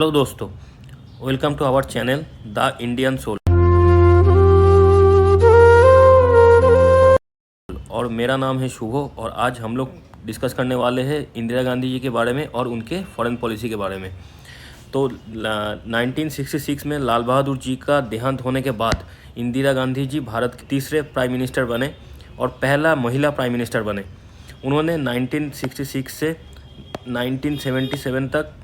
Hello दोस्तों, welcome to our channel the Indian soul. और मेरा नाम है शुभो और आज हम लोग डिस्कस करने वाले हैं इंदिरा गांधी जी के बारे में और उनके फॉरेन पॉलिसी के बारे में। तो 1966 में लाल बहादुर जी का देहांत होने के बाद इंदिरा गांधी जी भारत के तीसरे प्राइम मिनिस्टर बने और पहला महिला प्राइम मिनिस्टर बने। उन्होंने 1966 से 1977 तक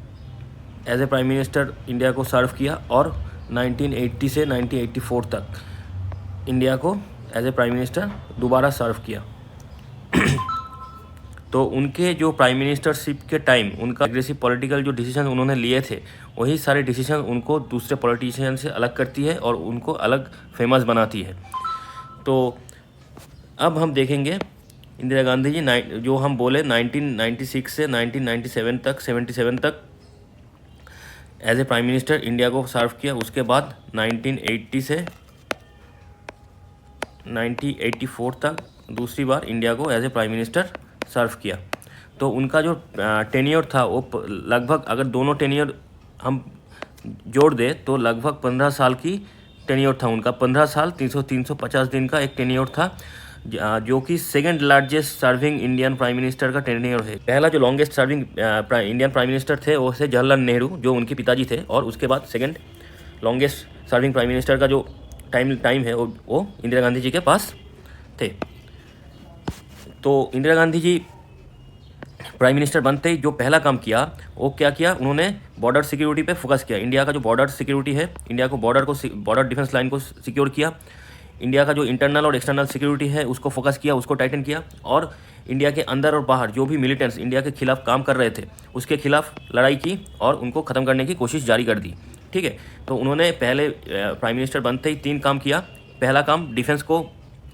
as a prime minister India को सर्व किया और 1980 से 1984 तक इंडिया को एज ए प्राइम मिनिस्टर दोबारा सर्व किया। तो उनके जो प्राइम मिनिस्टरशिप के टाइम उनका एग्रेसिव पॉलिटिकल जो डिसीजन उन्होंने लिए थे, वही सारे डिसीजन उनको दूसरे पॉलिटिशियन से अलग करती है और उनको अलग फेमस बनाती है। तो अब हम देखेंगे इंदिरा गांधी जी जो हम बोले 1996 से 1997 तक 77 तक as a prime minister India को सर्व किया। उसके बाद 1980 से 1984 तक दूसरी बार इंडिया को एज ए प्राइम मिनिस्टर सर्व किया। तो उनका जो टेन्योर था वो लगभग, अगर दोनों टेन्योर हम जोड़ दें तो लगभग 15 साल की टेन्योर था उनका। 15 साल 350 दिन का एक टेन्योर था, जो कि second largest serving Indian prime minister का टेन्योर है। पहला जो longest serving Indian prime minister थे वो थे जवाहरलाल नेहरू, जो उनके पिताजी थे, और उसके बाद second longest serving prime minister का जो टाइम है वो इंदिरा गांधी जी के पास थे। तो इंदिरा गांधी जी प्राइम मिनिस्टर बनते ही जो पहला काम किया वो क्या किया, उन्होंने बॉर्डर सिक्योरिटी पे फोकस किया। इंडिया का जो बॉर्डर सिक्योरिटी है, इंडिया को बॉर्डर डिफेंस लाइन को सिक्योर किया। इंडिया का जो इंटरनल और एक्सटर्नल सिक्योरिटी है उसको फोकस किया, उसको टाइटन किया। और इंडिया के अंदर और बाहर जो भी मिलिटेंट्स इंडिया के खिलाफ काम कर रहे थे उसके खिलाफ लड़ाई की और उनको ख़त्म करने की कोशिश जारी कर दी। ठीक है, तो उन्होंने पहले प्राइम मिनिस्टर बनते ही 3 काम किया। पहला काम, डिफेंस को,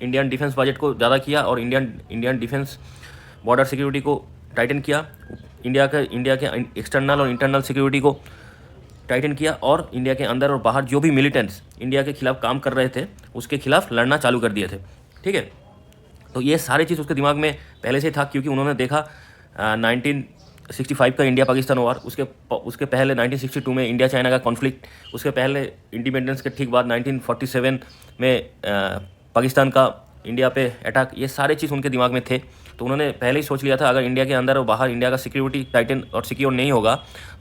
इंडियन डिफेंस बजट को ज़्यादा किया और इंडियन डिफेंस बॉर्डर सिक्योरिटी को टाइटन किया। इंडिया के एक्सटर्नल और इंटरनल सिक्योरिटी को टाइटन किया और इंडिया के अंदर और बाहर जो भी मिलिटेंट्स इंडिया के खिलाफ काम कर रहे थे उसके खिलाफ लड़ना चालू कर दिए थे। ठीक है, तो ये सारी चीज़ उसके दिमाग में पहले से था, क्योंकि उन्होंने देखा 1965 का इंडिया पाकिस्तान वॉर, उसके पहले 1962 में इंडिया चाइना का कॉन्फ्लिक्ट, उसके पहले इंडिपेंडेंस के ठीक बाद 1947 में पाकिस्तान का इंडिया पे अटैक, ये सारे चीज़ उनके दिमाग में थे। तो उन्होंने पहले ही सोच लिया था अगर इंडिया के अंदर और बाहर इंडिया का सिक्योरिटी टाइटन और सिक्योर नहीं होगा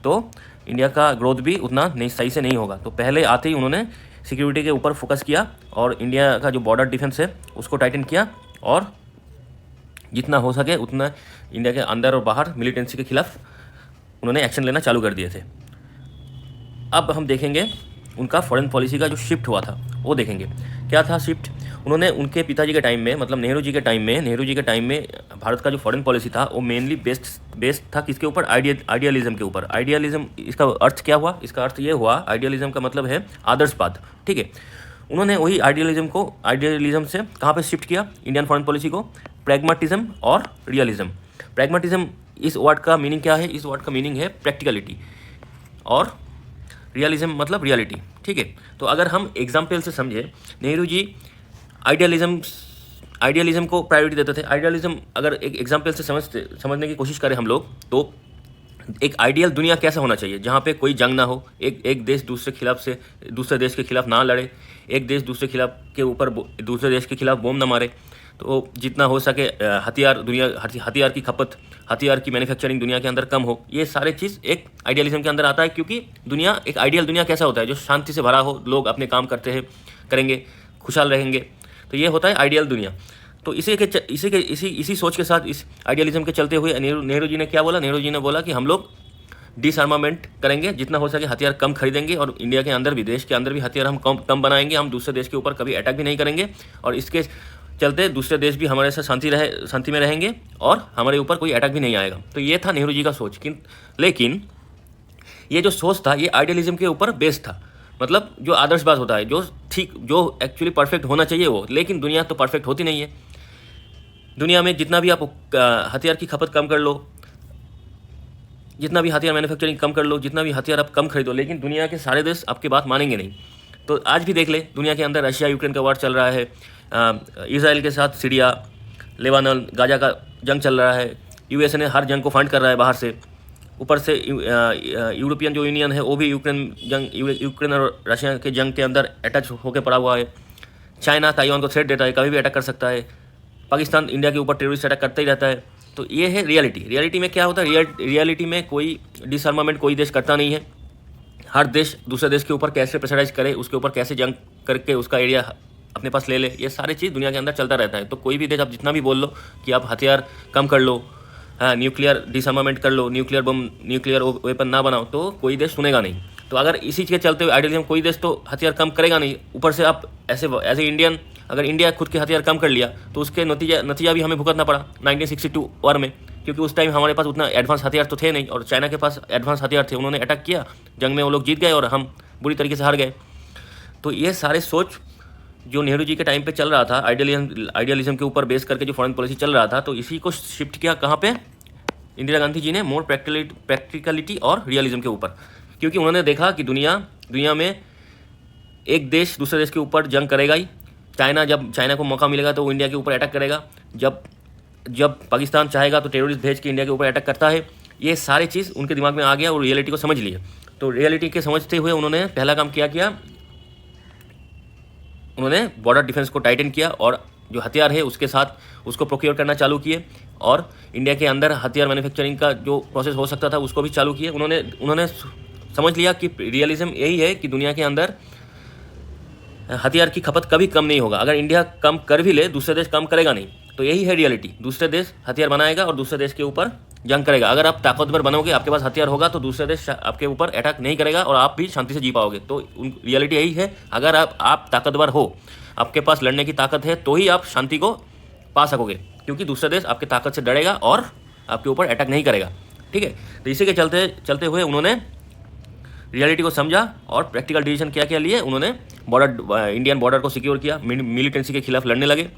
तो इंडिया का ग्रोथ भी उतना नहीं सही से नहीं होगा। तो पहले आते ही उन्होंने सिक्योरिटी के ऊपर फोकस किया और इंडिया का जो बॉर्डर डिफेंस है उसको टाइटन किया और जितना हो सके उतना इंडिया के अंदर और बाहर मिलिटेंसी के खिलाफ उन्होंने एक्शन लेना चालू कर दिए थे। अब हम देखेंगे उनका फॉरेन पॉलिसी का जो शिफ्ट हुआ था वो देखेंगे। क्या था शिफ्ट, उन्होंने उनके पिताजी के टाइम में, मतलब नेहरू जी के टाइम में भारत का जो फॉरेन पॉलिसी था वो मेनली बेस्ड था किसके ऊपर, आइडियलिज्म के ऊपर। आइडियलिज्म, इसका अर्थ क्या हुआ, इसका अर्थ ये हुआ, आइडियलिज्म का मतलब है आदर्शवाद। ठीक है, उन्होंने वही आइडियलिज्म से कहाँ पे शिफ्ट किया इंडियन फॉरेन पॉलिसी को, प्रैग्मेटिज्म और रियलिज्म। प्रैग्मेटिज्म, इस वर्ड का मीनिंग क्या है, इस वर्ड का मीनिंग है प्रैक्टिकलिटी और रियलिज्म मतलब रियलिटी। ठीक है, तो अगर हम एग्जाम्पल से समझे, नेहरू जी आइडियलिज्म को प्रायोरिटी देते थे। आइडियलिज्म अगर एक एग्जाम्पल से समझने की कोशिश करें हम लोग, तो एक आइडियल दुनिया कैसा होना चाहिए जहाँ पे कोई जंग ना हो, एक देश दूसरे देश के खिलाफ ना लड़े, एक देश दूसरे खिलाफ के ऊपर दूसरे देश के खिलाफ बम ना मारे, तो जितना हो सके हथियार की खपत, हथियार की मैन्युफैक्चरिंग दुनिया के अंदर कम हो। ये सारे चीज़ एक आइडियलिज्म के अंदर आता है, क्योंकि दुनिया, एक आइडियल दुनिया कैसा होता है, जो शांति से भरा हो, लोग अपने काम करेंगे, खुशहाल रहेंगे, तो ये होता है आइडियल दुनिया। तो इसी सोच के साथ, इस आइडियलिज्म के चलते हुए नेहरू जी ने क्या बोला, नेहरू जी ने बोला कि हम लोग डिसआर्मामेंट करेंगे, जितना हो सके हथियार कम खरीदेंगे और इंडिया के अंदर भी, देश के अंदर भी हथियार हम कम बनाएंगे, हम दूसरे देश के ऊपर कभी अटैक भी नहीं करेंगे और इसके चलते दूसरे देश भी हमारे साथ शांति में रहेंगे और हमारे ऊपर कोई अटैक भी नहीं आएगा। तो ये था नेहरू जी का सोच। लेकिन ये जो सोच था ये आइडियलिज्म के ऊपर बेस्ड था, मतलब जो आदर्शवाद होता है, जो एक्चुअली परफेक्ट होना चाहिए वो, लेकिन दुनिया तो परफेक्ट होती नहीं है। दुनिया में जितना भी आप हथियार की खपत कम कर लो, जितना भी हथियार मैन्युफैक्चरिंग कम कर लो, जितना भी हथियार आप कम खरीदो, लेकिन दुनिया के सारे देश आपकी बात मानेंगे नहीं। तो आज भी देख ले, दुनिया के अंदर रशिया यूक्रेन का वार चल रहा है, इसराइल के साथ सीरिया, लेबानन, गाजा का जंग चल रहा है, यूएसए ने हर जंग को फंड कर रहा है बाहर से, ऊपर से यूरोपियन जो यूनियन है वो भी यूक्रेन और रशिया के जंग के अंदर अटैच होकर पड़ा हुआ है। चाइना ताइवान को थ्रेट देता है, कभी भी अटैक कर सकता है। पाकिस्तान इंडिया के ऊपर टेररिस्ट अटैक करता ही रहता है। तो ये है रियलिटी। रियलिटी में क्या होता है, रियलिटी में कोई डिसआर्मामेंट कोई देश करता नहीं है। हर देश दूसरे देश के ऊपर कैसे प्रेशराइज करे, उसके ऊपर कैसे जंग करके उसका एरिया अपने पास ले ले, ये सारी चीज़ दुनिया के अंदर चलता रहता है। तो कोई भी देश आप जितना भी बोल लो कि आप हथियार कम कर लो, हाँ न्यूक्लियर डिसआर्मामेंट कर लो, न्यूक्लियर बम न्यूक्लियर वेपन ना बनाओ, तो कोई देश सुनेगा नहीं। तो अगर इसी के चलते हुए आइडियलिज्म कोई देश तो हथियार कम करेगा नहीं। ऊपर से आप ऐसे एज ए इंडियन, अगर इंडिया खुद के हथियार कम कर लिया तो उसके नतीजा भी हमें भुगतना पड़ा 1962 वॉर में, क्योंकि उस टाइम हमारे पास उतना एडवांस हथियार तो थे नहीं और चाइना के पास एडवांस हथियार थे। उन्होंने अटैक किया, जंग में वो लोग जीत गए और हम बुरी तरीके से हार गए। तो ये सारे सोच जो नेहरू जी के टाइम पे चल रहा था, आइडियलिज्म के ऊपर बेस करके जो फॉरेन पॉलिसी चल रहा था, तो इसी को शिफ्ट किया कहाँ पे, इंदिरा गांधी जी ने मोर प्रैक्टिकलिटी और रियलिज्म के ऊपर। क्योंकि उन्होंने देखा कि दुनिया में एक देश दूसरे देश के ऊपर जंग करेगा ही। जब चाइना को मौका मिलेगा तो वो इंडिया के ऊपर अटैक करेगा। जब पाकिस्तान चाहेगा तो टेररिस्ट भेज के इंडिया के ऊपर अटैक करता है। ये सारी चीज़ उनके दिमाग में आ गया और रियलिटी को समझ लिया। तो रियलिटी के समझते हुए उन्होंने पहला काम किया, उन्होंने बॉर्डर डिफेंस को टाइटन किया और जो हथियार है उसके साथ उसको प्रोक्योर करना चालू किए और इंडिया के अंदर हथियार मैन्युफैक्चरिंग का जो प्रोसेस हो सकता था उसको भी चालू किए। उन्होंने समझ लिया कि रियलिज्म यही है कि दुनिया के अंदर हथियार की खपत कभी कम नहीं होगा। अगर इंडिया कम कर भी ले, दूसरे देश कम करेगा नहीं। तो यही है रियलिटी। दूसरे देश हथियार बनाएगा और दूसरे देश के ऊपर जंग करेगा। अगर आप ताकतवर बनोगे, आपके पास हथियार होगा, तो दूसरे देश आपके ऊपर अटैक नहीं करेगा और आप भी शांति से जी पाओगे। तो रियलिटी यही है, अगर आप ताकतवर हो, आपके पास लड़ने की ताकत है, तो ही आप शांति को पा सकोगे, क्योंकि दूसरा देश आपकी ताकत से डरेगा और आपके ऊपर अटैक नहीं करेगा। ठीक है। तो इसी के चलते हुए उन्होंने रियलिटी को समझा और प्रैक्टिकल डिसीजन क्या लिए। उन्होंने इंडियन बॉर्डर को सिक्योर किया, मिलिटेंसी के खिलाफ लड़ने लगे,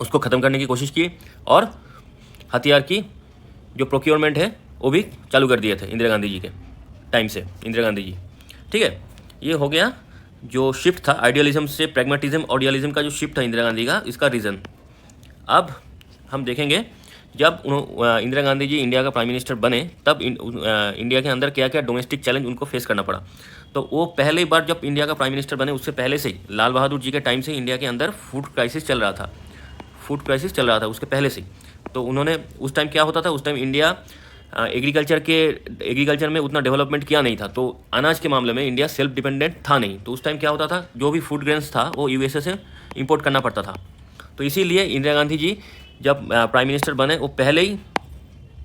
उसको ख़त्म करने की कोशिश की और हथियार की जो प्रोक्योरमेंट है वो भी चालू कर दिए थे इंदिरा गांधी जी के टाइम से। इंदिरा गांधी जी, ठीक है। ये हो गया जो शिफ्ट था आइडियलिज्म से प्रैग्मेटिज्म और रियलिज्म का जो शिफ्ट था इंदिरा गांधी का, इसका रीज़न। अब हम देखेंगे जब इंदिरा गांधी जी इंडिया का प्राइम मिनिस्टर बने, तब इंडिया के अंदर क्या क्या डोमेस्टिक चैलेंज उनको फेस करना पड़ा। तो वो पहली बार जब इंडिया का प्राइम मिनिस्टर बने, उससे पहले से ही लाल बहादुर जी के टाइम से इंडिया के अंदर फूड क्राइसिस चल रहा था उसके पहले से। तो उन्होंने उस टाइम क्या होता था, उस टाइम इंडिया एग्रीकल्चर में उतना डेवलपमेंट किया नहीं था। तो अनाज के मामले में इंडिया सेल्फ डिपेंडेंट था नहीं। तो उस टाइम क्या होता था, जो भी फूड ग्रेन्स था वो यूएसए से इंपोर्ट करना पड़ता था। तो इसीलिए इंदिरा गांधी जी जब प्राइम मिनिस्टर बने, वो पहले ही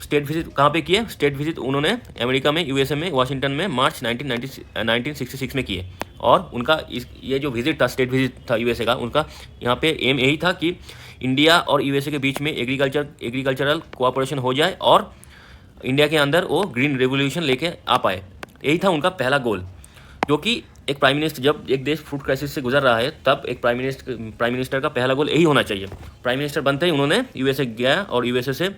स्टेट विजिट कहाँ पे किए, स्टेट विजिट उन्होंने अमेरिका में, यूएसए में, वाशिंगटन में मार्च 1966 में किए। और उनका ये जो विजिट था, स्टेट विजिट था यूएसए का, उनका यहाँ पे एम यही था कि इंडिया और यूएसए के बीच में एग्रीकल्चरल कोऑपरेशन हो जाए और इंडिया के अंदर वो ग्रीन रेवोल्यूशन लेके आ पाए। यही था उनका पहला गोल। जो कि एक प्राइम मिनिस्टर, जब एक देश फूड क्राइसिस से गुजर रहा है, तब एक प्राइम मिनिस्टर का पहला गोल यही होना चाहिए। प्राइम मिनिस्टर बनते ही उन्होंने यूएसए गया और यूएसए से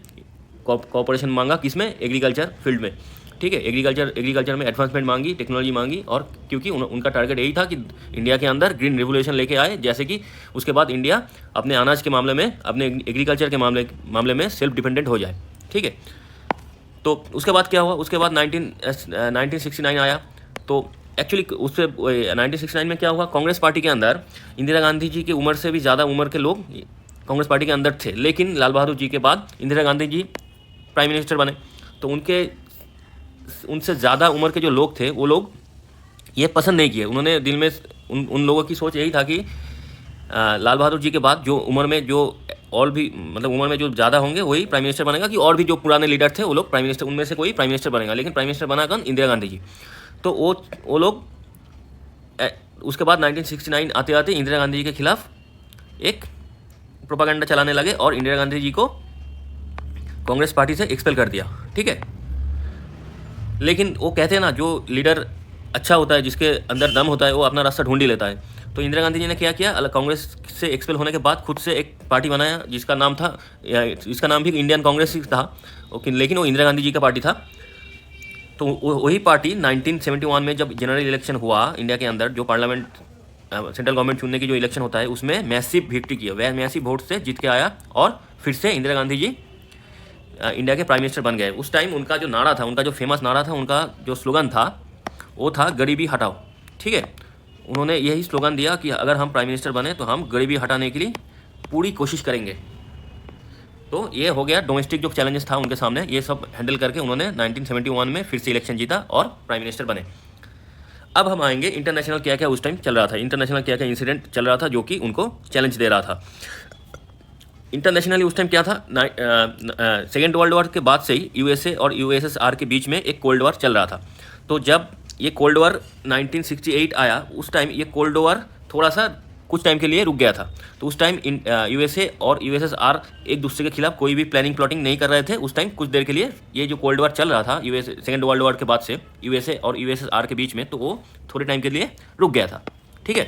कोऑपरेशन मांगा, किसमें, एग्रीकल्चर फील्ड में। ठीक है, एग्रीकल्चर में एडवांसमेंट मांगी, टेक्नोलॉजी मांगी। और क्योंकि उनका टारगेट यही था कि इंडिया के अंदर ग्रीन रिवोल्यूशन लेके आए, जैसे कि उसके बाद इंडिया अपने अनाज के मामले में, अपने एग्रीकल्चर के मामले में सेल्फ डिपेंडेंट हो जाए। ठीक है। तो उसके बाद क्या हुआ, उसके बाद 1969 आया। तो एक्चुअली उससे 1969 में क्या हुआ, कांग्रेस पार्टी के अंदर इंदिरा गांधी जी की उम्र से भी ज़्यादा उम्र के लोग कांग्रेस पार्टी के अंदर थे। लेकिन लाल बहादुर जी के बाद इंदिरा गांधी जी प्राइम मिनिस्टर बने, तो उनसे ज़्यादा उम्र के जो लोग थे, वो लोग ये पसंद नहीं किए। उन्होंने दिल में उन लोगों की सोच यही था कि लाल बहादुर जी के बाद जो उम्र में जो और भी, मतलब उम्र में जो ज़्यादा होंगे वही प्राइम मिनिस्टर बनेगा, कि और भी जो पुराने लीडर थे वो लोग प्राइम मिनिस्टर, उनमें से कोई प्राइम मिनिस्टर बनेगा। लेकिन प्राइम मिनिस्टर बना कौन, इंदिरा गांधी जी। तो वो लोग उसके बाद 1969 आते आते इंदिरा गांधी जी के खिलाफ एक प्रोपागेंडा चलाने लगे और इंदिरा गांधी जी को कांग्रेस पार्टी से एक्सपेल कर दिया। ठीक है। लेकिन वो कहते हैं ना, जो लीडर अच्छा होता है, जिसके अंदर दम होता है, वो अपना रास्ता ढूंढ ही लेता है। तो इंदिरा गांधी जी ने क्या किया, कांग्रेस से एक्सपेल होने के बाद खुद से एक पार्टी बनाया, जिसका नाम था, इसका नाम भी इंडियन कांग्रेस ही था, लेकिन वो इंदिरा गांधी जी का पार्टी था। तो वही पार्टी 1971 में जब जनरल इलेक्शन हुआ इंडिया के अंदर, जो पार्लियामेंट सेंट्रल गवर्नमेंट चुनने की जो इलेक्शन होता है, उसमें मैसिव विक्ट्री की, वह मैसिव वोट से जीत के आया और फिर से इंदिरा गांधी जी इंडिया के प्राइम मिनिस्टर बन गए। उस टाइम उनका जो नारा था, उनका जो फेमस नारा था, उनका जो स्लोगन था वो था गरीबी हटाओ। ठीक है, उन्होंने यही स्लोगन दिया कि अगर हम प्राइम मिनिस्टर बने तो हम गरीबी हटाने के लिए पूरी कोशिश करेंगे। तो ये हो गया डोमेस्टिक जो चैलेंजेस था उनके सामने, ये सब हैंडल करके उन्होंने 1971 में फिर से इलेक्शन जीता और प्राइम मिनिस्टर बने। अब हम आएंगे इंटरनेशनल क्या क्या उस टाइम चल रहा था, इंटरनेशनल क्या क्या इंसिडेंट चल रहा था जो कि उनको चैलेंज दे रहा था। इंटरनेशनली उस टाइम क्या था, सेकेंड वर्ल्ड वॉर के बाद से ही यूएसए और यूएसएसआर के बीच में एक कोल्ड वॉर चल रहा था। तो जब ये कोल्ड वॉर 1968 आया, उस टाइम ये कोल्ड वॉर थोड़ा सा कुछ टाइम के लिए रुक गया था। तो उस टाइम यूएसए और यूएसएसआर एक दूसरे के खिलाफ कोई भी प्लानिंग प्लॉटिंग नहीं कर रहे थे उस टाइम। कुछ देर के लिए ये जो कोल्ड वॉर चल रहा था यूएसए सेकेंड वर्ल्ड वॉर के बाद से यूएसए और यूएसएसआर के बीच में, तो वो थोड़े टाइम के लिए रुक गया था। ठीक है,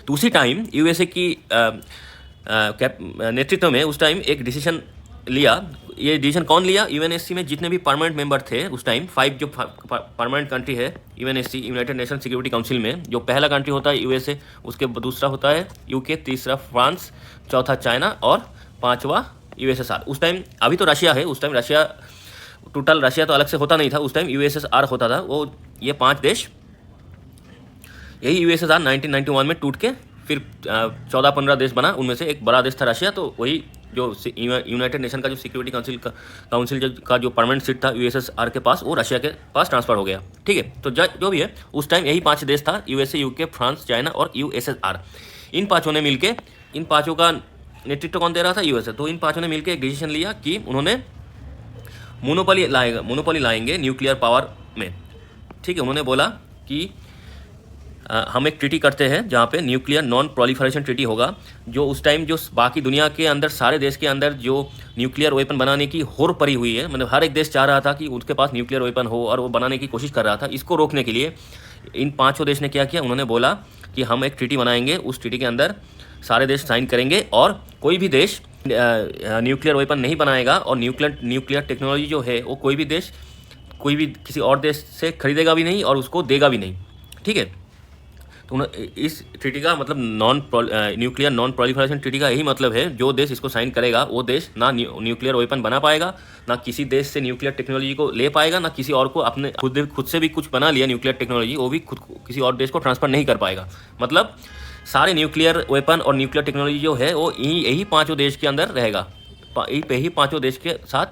तो उसी टाइम यूएसए की नेतृत्व में उस टाइम एक डिसीजन लिया। ये डिसीजन कौन लिया, यूएनएससी में जितने भी परमानेंट मेंबर थे उस टाइम, 5 जो परमानेंट कंट्री है UNSC, United nation security council में, जो पहला कंट्री होता है यूएसए, उसके दूसरा होता है यूके, तीसरा फ्रांस, चौथा चाइना और पांचवा यूएसएसआर। उस टाइम, अभी तो रशिया है, उस टाइम रशिया टोटल, रशिया तो अलग से होता नहीं था उस टाइम, यूएसएसआर होता था। वो ये 5 देश, यही यूएसएसआर 1991 में टूट के फिर 14-15 देश बना। उनमें से एक बड़ा देश था रशिया। तो वही जो यूनाइटेड नेशन का जो सिक्योरिटी काउंसिल का जो परमानेंट सीट था यूएसएसआर के पास, वो रशिया के पास ट्रांसफर हो गया। ठीक है, तो जो भी है उस टाइम यही 5 देश था, यूएसए, यूके, फ्रांस, चाइना और यूएसएसआर। इन पाँचों ने मिलके, इन पाँचों का नेतृत्व कौन दे रहा था, यूएसए। तो इन पाँचों ने मिलकर एक डिसीजन लिया कि उन्होंने मोनोपोली लाएंगे न्यूक्लियर पावर में। ठीक है, उन्होंने बोला कि हम एक ट्रीटी करते हैं जहाँ पे न्यूक्लियर नॉन प्रोलिफरेशन ट्रीटी होगा। जो उस टाइम जो बाकी दुनिया के अंदर, सारे देश के अंदर जो न्यूक्लियर वेपन बनाने की होड़ पड़ी हुई है, मतलब हर एक देश चाह रहा था कि उसके पास न्यूक्लियर वेपन हो और वो बनाने की कोशिश कर रहा था। इसको रोकने के लिए इन 5 देश ने क्या किया, उन्होंने बोला कि हम एक ट्रीटी बनाएंगे, उस ट्रीटी के अंदर सारे देश साइन करेंगे और कोई भी देश न्यूक्लियर वेपन नहीं बनाएगा और न्यूक्लियर टेक्नोलॉजी जो है वो कोई भी देश, कोई भी किसी और देश से खरीदेगा भी नहीं और उसको देगा भी नहीं। ठीक है, तो इस ट्रीटी का मतलब न्यूक्लियर नॉन प्रोलिफरेशन ट्रीटी का यही मतलब है, जो देश इसको साइन करेगा वो देश ना न्यूक्लियर वेपन बना पाएगा, ना किसी देश से न्यूक्लियर टेक्नोलॉजी को ले पाएगा, ना किसी और को अपने खुद से भी कुछ बना लिया न्यूक्लियर टेक्नोलॉजी, वो भी खुद किसी और देश को ट्रांसफर नहीं कर पाएगा। मतलब सारे न्यूक्लियर वेपन और न्यूक्लियर टेक्नोलॉजी जो है वो यही 5 देश के अंदर रहेगा, यही 5 देश के साथ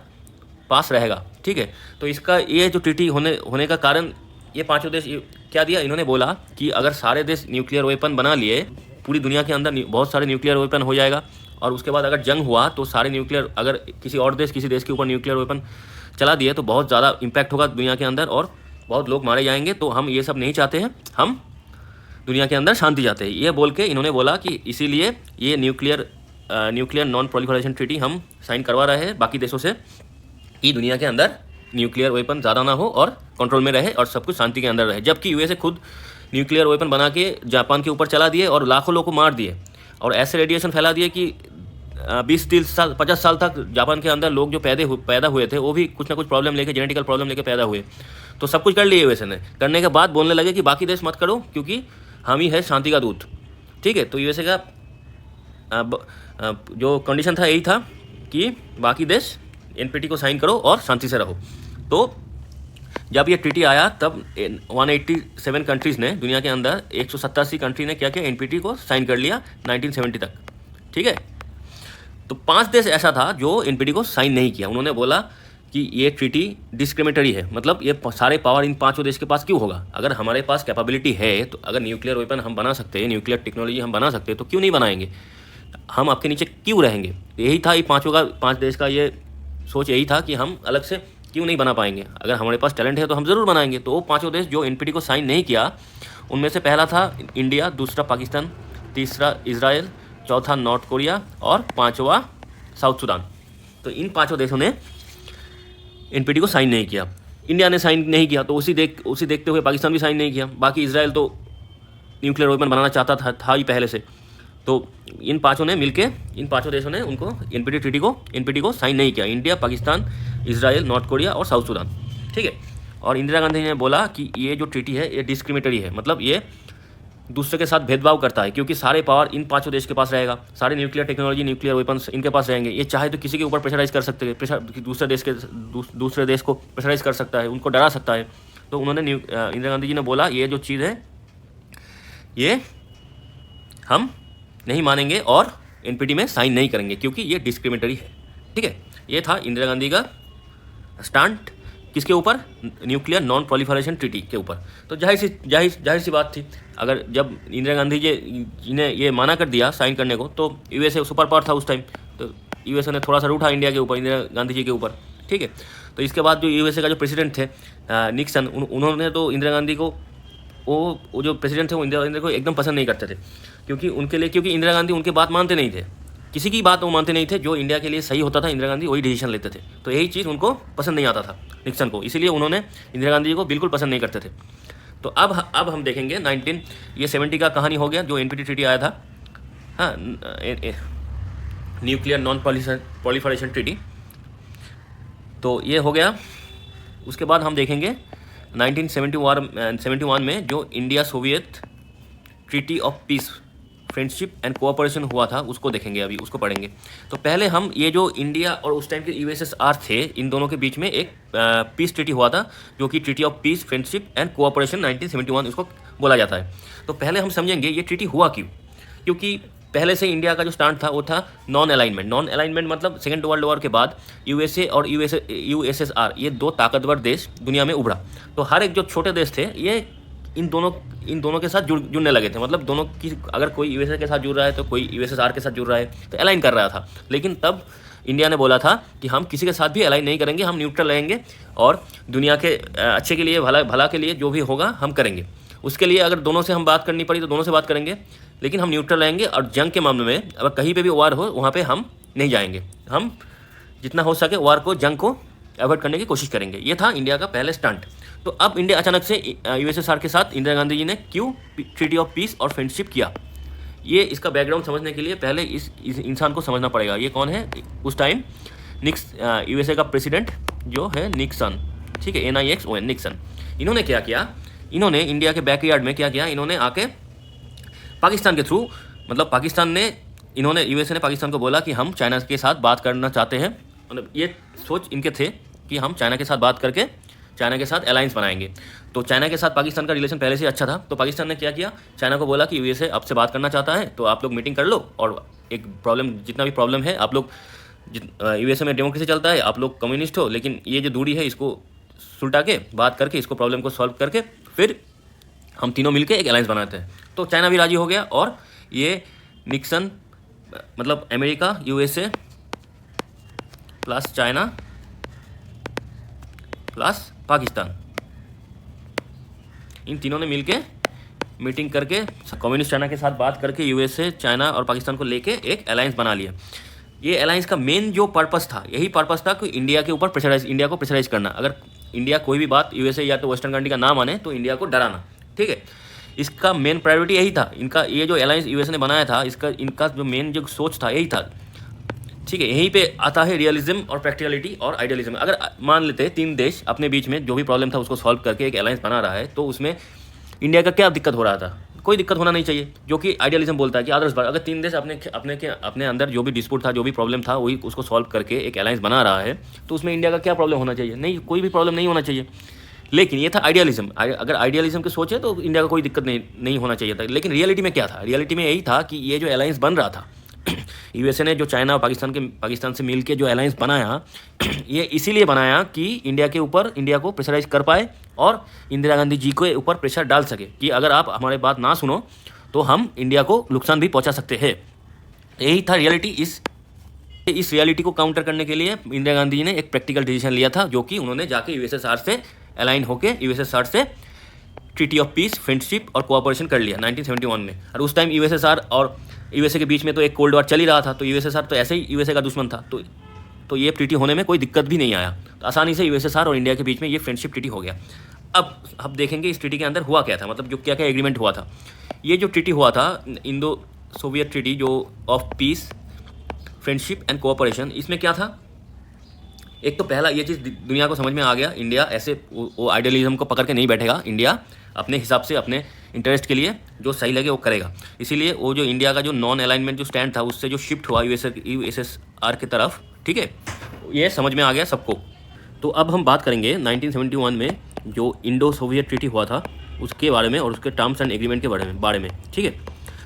पास रहेगा। ठीक है, तो इसका ये जो ट्रीटी होने का कारण, ये 5 देश क्या दिया, इन्होंने बोला कि अगर सारे देश न्यूक्लियर वेपन बना लिए, पूरी दुनिया के अंदर बहुत सारे न्यूक्लियर वेपन हो जाएगा और उसके बाद अगर जंग हुआ तो सारे न्यूक्लियर, अगर किसी देश के ऊपर न्यूक्लियर वेपन चला दिए तो बहुत ज़्यादा इम्पैक्ट होगा दुनिया के अंदर और बहुत लोग मारे जाएंगे। तो हम ये सब नहीं चाहते हैं, हम दुनिया के अंदर शांति चाहते हैं। ये बोल के इन्होंने बोला कि इसीलिए ये न्यूक्लियर नॉन प्रोलिफरेशन ट्रीटी हम साइन करवा रहे हैं बाकी देशों से, कि दुनिया के अंदर न्यूक्लियर वेपन ज़्यादा ना हो और कंट्रोल में रहे और सब कुछ शांति के अंदर रहे। जबकि यूएसए खुद न्यूक्लियर वेपन बना के जापान के ऊपर चला दिए और लाखों लोगों को मार दिए और ऐसे रेडिएशन फैला दिए कि 20-30 साल 50 साल तक जापान के अंदर लोग जो पैदा हुए थे वो भी कुछ ना कुछ प्रॉब्लम लेके, जेनेटिकल प्रॉब्लम लेके पैदा हुए। तो सब कुछ कर लिए यूएसए ने, करने के बाद बोलने लगे कि बाकी देश मत करो क्योंकि हम ही है शांति का दूत। ठीक है, तो यूएसए का जो कंडीशन था यही था कि बाकी देश एनपीटी को साइन करो और शांति से रहो। तो जब ये ट्रीटी आया तब 187 कंट्रीज़ ने, दुनिया के अंदर 187 कंट्री ने क्या किया, एनपीटी को साइन कर लिया 1970 तक। ठीक है, तो 5 देश ऐसा था जो एनपीटी को साइन नहीं किया। उन्होंने बोला कि ये ट्रीटी डिस्क्रिमिनेटरी है, मतलब ये सारे पावर इन 5 देश के पास क्यों होगा। अगर हमारे पास कैपेबिलिटी है, तो अगर न्यूक्लियर वेपन हम बना सकते हैं, न्यूक्लियर टेक्नोलॉजी हम बना सकते हैं, तो क्यों नहीं बनाएंगे, हम आपके नीचे क्यों रहेंगे। यही था ये 5 देश का ये सोच, यही था कि हम अलग से क्यों नहीं बना पाएंगे, अगर हमारे पास टैलेंट है तो हम ज़रूर बनाएंगे। तो वो 5 देश जो एनपीटी को साइन नहीं किया, उनमें से पहला था इंडिया, दूसरा पाकिस्तान, तीसरा इजराइल, चौथा नॉर्थ कोरिया और 5वां साउथ सूडान। तो इन 5 देशों ने एनपीटी को साइन नहीं किया। इंडिया ने साइन नहीं किया तो उसी देखते हुए पाकिस्तान भी साइन नहीं किया। बाकी इजराइल तो न्यूक्लियर वेपन बनाना चाहता था ही पहले से। तो इन 5 ने मिलके, इन 5 देशों ने उनको एनपीटी को साइन नहीं किया, India, Pakistan, Israel, north Korea और साउथ सूडान। ठीक है, और इंदिरा गांधी ने बोला कि ये जो ट्रीटी है ये डिस्क्रिमिनेटरी है, मतलब ये दूसरे के साथ भेदभाव करता है, क्योंकि सारे पावर इन पांचों देश के पास रहेगा, सारे न्यूक्लियर टेक्नोलॉजी, न्यूक्लियर वेपन्स इनके पास रहेंगे। ये चाहे तो किसी के ऊपर प्रेशराइज कर सकते हैं, दूसरे देश को प्रेशराइज कर सकता है, उनको डरा सकता है। तो उन्होंने इंदिरा गांधी जी ने बोला ये जो चीज़ है ये हम नहीं मानेंगे और एनपीटी में साइन नहीं करेंगे, क्योंकि ये डिस्क्रिमिनेटरी है। ठीक है, ये था इंदिरा गांधी का स्टैंड किसके ऊपर, न्यूक्लियर नॉन प्रोलिफरेशन ट्रीटी के ऊपर। तो जाहिर सी बात थी, अगर जब इंदिरा गांधी जी ने ये माना कर दिया साइन करने को, तो यूएसए सुपर पावर था उस टाइम, तो यूएसए ने थोड़ा सा रूठा इंडिया के ऊपर, इंदिरा गांधी जी के ऊपर। ठीक है, तो इसके बाद जो यूएसए का जो प्रेसिडेंट थे निक्सन, उन्होंने तो इंदिरा गांधी को वो जो प्रेसिडेंट थे वो इंदिरा गांधी को एकदम पसंद नहीं करते थे, क्योंकि इंदिरा गांधी उनके बात मानते नहीं थे, किसी की बात वो मानते नहीं थे। जो इंडिया के लिए सही होता था इंदिरा गांधी वही डिसीजन लेते थे। तो यही चीज़ उनको पसंद नहीं आता था निक्सन को, इसीलिए उन्होंने इंदिरा गांधी जी को बिल्कुल पसंद नहीं करते थे। तो अब हम देखेंगे 1970 का कहानी हो गया, जो एनपीटी ट्रीटी आया था, हाँ, न्यूक्लियर नॉन प्रोलिफरेशन ट्रीटी। तो ये हो गया। उसके बाद हम देखेंगे 1971 में जो India Soviet treaty of peace, friendship and cooperation हुआ था, उसको देखेंगे, अभी उसको पढ़ेंगे। तो पहले हम ये जो इंडिया और उस टाइम के यूएसएसआर थे, इन दोनों के बीच में एक पीस ट्रीटी हुआ था, जो कि treaty of peace, friendship and cooperation 1971 इसको बोला जाता है। तो पहले हम समझेंगे ये ट्रीटी हुआ क्यों, क्योंकि पहले से इंडिया का जो स्टैंड था वो था नॉन अलाइनमेंट मतलब सेकेंड वर्ल्ड वॉर के बाद यूएसए और यूएसएसआर, ये दो ताकतवर देश दुनिया में उभरा। तो हर एक जो छोटे देश थे ये इन दोनों के साथ जुड़ने लगे थे, मतलब दोनों की, अगर कोई यूएसए के साथ जुड़ रहा है तो कोई यूएसएसआर के साथ जुड़ रहा है, तो अलाइन कर रहा था। लेकिन तब इंडिया ने बोला था कि हम किसी के साथ भी अलाइन नहीं करेंगे, हम न्यूट्रल रहेंगे और दुनिया के अच्छे के लिए, भला के लिए जो भी होगा हम करेंगे। उसके लिए अगर दोनों से हम बात करनी पड़ी तो दोनों से बात करेंगे, लेकिन हम न्यूट्रल रहेंगे और जंग के मामले में अगर कहीं पे भी वार हो वहाँ पे हम नहीं जाएंगे, हम जितना हो सके वार को, जंग को अवॉइड करने की कोशिश करेंगे। ये था इंडिया का पहले स्टंट। तो अब इंडिया अचानक से यूएसएसआर के साथ इंदिरा गांधी जी ने क्यों ट्रीटी ऑफ पीस और फ्रेंडशिप किया, ये इसका बैकग्राउंड समझने के लिए पहले इस इंसान को समझना पड़ेगा। ये कौन है, उस टाइम यूएसए का प्रेसिडेंट जो है निक्सन, ठीक है, NIXON, निक्सन। इन्होंने क्या किया, इन्होंने इंडिया के बैकयार्ड में क्या किया, इन्होंने आके पाकिस्तान के थ्रू, मतलब यूएसए ने पाकिस्तान को बोला कि हम चाइना के साथ बात करना चाहते हैं। मतलब ये सोच इनके थे कि हम चाइना के साथ बात करके चाइना के साथ अलायंस बनाएंगे। तो चाइना के साथ पाकिस्तान का रिलेशन पहले से अच्छा था, तो पाकिस्तान ने क्या किया, चाइना को बोला कि यूएसए आपसे बात करना चाहता है, तो आप लोग मीटिंग कर लो और एक प्रॉब्लम, जितना भी प्रॉब्लम है, आप लोग यूएसए में डेमोक्रेसी चलता है, आप लोग कम्युनिस्ट हो, लेकिन ये जो दूरी है इसको सुलटा के बात करके इसको प्रॉब्लम को सॉल्व करके फिर हम तीनों मिलकर एक अलायंस बनाते हैं। तो चाइना भी राजी हो गया और ये निक्सन, मतलब America, USA plus China plus Pakistan, इन तीनों ने मिलके मीटिंग करके कम्युनिस्ट चाइना के साथ बात करके यूएसए, चाइना और पाकिस्तान को लेके एक अलायंस बना लिया। ये अलायंस का मेन जो पर्पस था, यही पर्पस था कि इंडिया के ऊपर इंडिया को प्रेशराइज करना। अगर इंडिया कोई भी बात यूएसए या तो वेस्टर्न कंट्री का ना माने तो इंडिया को डराना, ठीक है। इसका मेन प्रायोरिटी यही था, इनका ये जो अलायंस यूएसए ने बनाया था, इनका जो मेन जो सोच था यही था, ठीक है। यहीं पे आता है रियलिज्म और प्रैक्टिकलिटी और आइडियलिज्म। अगर मान लेते हैं तीन देश अपने बीच में जो भी प्रॉब्लम था उसको सॉल्व करके एक अलायंस बना रहा है, तो उसमें इंडिया का क्या दिक्कत हो रहा था, कोई दिक्कत होना नहीं चाहिए, जो कि आइडियलिज्म बोलता है कि आदर्श बात, अगर तीन देश अपने अंदर जो भी डिस्प्यूट था, जो भी प्रॉब्लम था, वही उसको सॉल्व करके एक अलायंस बना रहा है, तो उसमें इंडिया का क्या प्रॉब्लम होना चाहिए, नहीं, कोई भी प्रॉब्लम नहीं होना चाहिए। लेकिन ये था आइडियलिज्म, अगर आइडियलिज्म की सोचे तो इंडिया का कोई दिक्कत नहीं होना चाहिए था। लेकिन रियलिटी में क्या था, रियलिटी में यही था कि ये जो अलायंस बन रहा था, यूएसए ने जो चाइना और पाकिस्तान से मिलके जो अलायंस बनाया, ये इसीलिए बनाया कि इंडिया को प्रेशराइज कर पाए और इंदिरा गांधी जी के ऊपर प्रेशर डाल सके कि अगर आप हमारे बात ना सुनो तो हम इंडिया को नुकसान भी पहुंचा सकते हैं। यही था रियलिटी। इस रियलिटी को काउंटर करने के लिए इंदिरा गांधी जी ने एक प्रैक्टिकल डिसीजन लिया था, जो कि उन्होंने जाके यूएसएसआर से अलाइन होकर यूएसएसआर से ट्रीटी ऑफ पीस, फ्रेंडशिप और कोऑपरेशन कर लिया 1971 में। और उस टाइम यूएसएसआर और यूएसए के बीच में तो एक कोल्ड वॉर चल ही रहा था, तो यूएसएसआर तो ऐसे ही यूएसए का दुश्मन था, तो ये ट्रीटी होने में कोई दिक्कत भी नहीं आया, तो आसानी से यूएसएसआर और इंडिया के बीच में ये फ्रेंडशिप ट्रीटी हो गया। अब देखेंगे इस ट्रीटी के अंदर हुआ क्या था, मतलब जो क्या क्या एग्रीमेंट हुआ था। ये जो ट्रीटी हुआ था, इंडो सोवियत ट्रीटी जो of peace, friendship and cooperation, इसमें क्या था, एक तो पहला ये चीज़ दुनिया को समझ में आ गया, इंडिया ऐसे वो आइडियलिज्म को पकड़ के नहीं बैठेगा, इंडिया अपने हिसाब से अपने इंटरेस्ट के लिए जो सही लगे वो करेगा। इसीलिए वो जो इंडिया का जो नॉन अलाइनमेंट जो स्टैंड था उससे जो शिफ्ट हुआ यूएसएसआर की तरफ, ठीक है, ये समझ में आ गया सबको। तो अब हम बात करेंगे 1971 में जो इंडो सोवियत ट्रीटी हुआ था उसके बारे में और उसके टर्म्स एंड एग्रीमेंट के बारे में, ठीक है।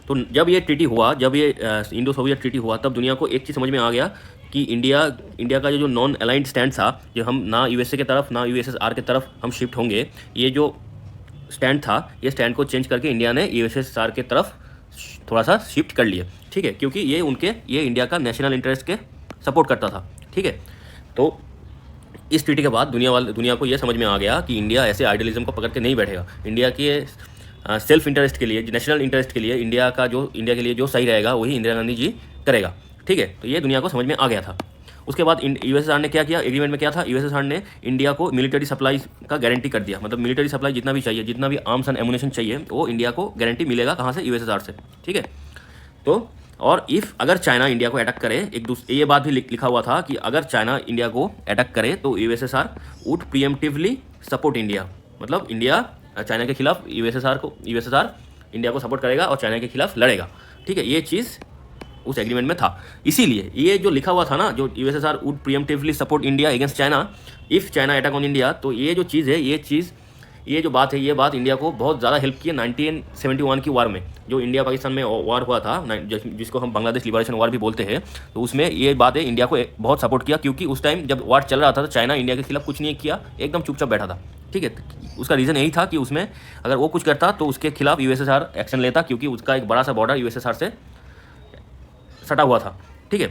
तो जब ये ट्रीटी हुआ, जब ये इंडो सोवियत ट्रीटी हुआ, तब दुनिया को एक चीज़ समझ में आ गया कि इंडिया का जो नॉन अलाइंड स्टैंड था, जो हम ना यूएसए की तरफ ना यूएसएसआर की तरफ हम शिफ्ट होंगे, ये जो स्टैंड था, ये स्टैंड को चेंज करके इंडिया ने यूएसएसआर की तरफ थोड़ा सा शिफ्ट कर लिया, ठीक है, क्योंकि ये इंडिया का नेशनल इंटरेस्ट के सपोर्ट करता था, ठीक है। तो इस ट्रीटी के बाद दुनिया को ये समझ में आ गया कि इंडिया ऐसे आइडियलिज्म को पकड़ के नहीं बैठेगा। इंडिया के सेल्फ इंटरेस्ट के लिए, नेशनल इंटरेस्ट के लिए, इंडिया के लिए जो सही रहेगा वही इंदिरा गांधी जी करेगा, ठीक है। तो ये दुनिया को समझ में आ गया था। उसके बाद यूएसएसआर ने क्या किया, एग्रीमेंट में क्या था, यूएसएसआर ने इंडिया को मिलिट्री सप्लाई का गारंटी कर दिया। मतलब मिलिट्री सप्लाई जितना भी चाहिए, जितना भी आर्म्स एंड एमुनेशन चाहिए, वो इंडिया को गारंटी मिलेगा कहाँ से, यूएसएसआर से, ठीक है। तो और अगर चाइना इंडिया को अटैक करे, ये बात भी लिखा हुआ था कि अगर चाइना इंडिया को अटैक करे तो USSR would preemptively support India. मतलब इंडिया चाइना के खिलाफ यूएसएसआर इंडिया को सपोर्ट करेगा और चाइना के खिलाफ लड़ेगा, ठीक है। ये चीज़ उस एग्रीमेंट में था। इसीलिए ये जो लिखा हुआ था ना, जो USSR would preemptively support India against China if China attack on India, तो ये जो चीज़ है, ये जो बात है, ये बात इंडिया को बहुत ज़्यादा हेल्प की है 1971 की वार में। जो इंडिया पाकिस्तान में वार हुआ था, जिसको हम बांग्लादेश लिबरेशन वार भी बोलते हैं, तो उसमें ये बात है इंडिया को बहुत सपोर्ट किया, क्योंकि उस टाइम जब वार चल रहा था तो चाइना इंडिया के खिलाफ कुछ नहीं किया, एकदम चुपचाप बैठा था, ठीक है। उसका रीज़न यही था कि उसमें अगर वो कुछ करता तो उसके खिलाफ यूएसएसआर एक्शन लेता, क्योंकि उसका एक बड़ा सा बॉर्डर यूएसएसआर से सटा हुआ था, ठीक है।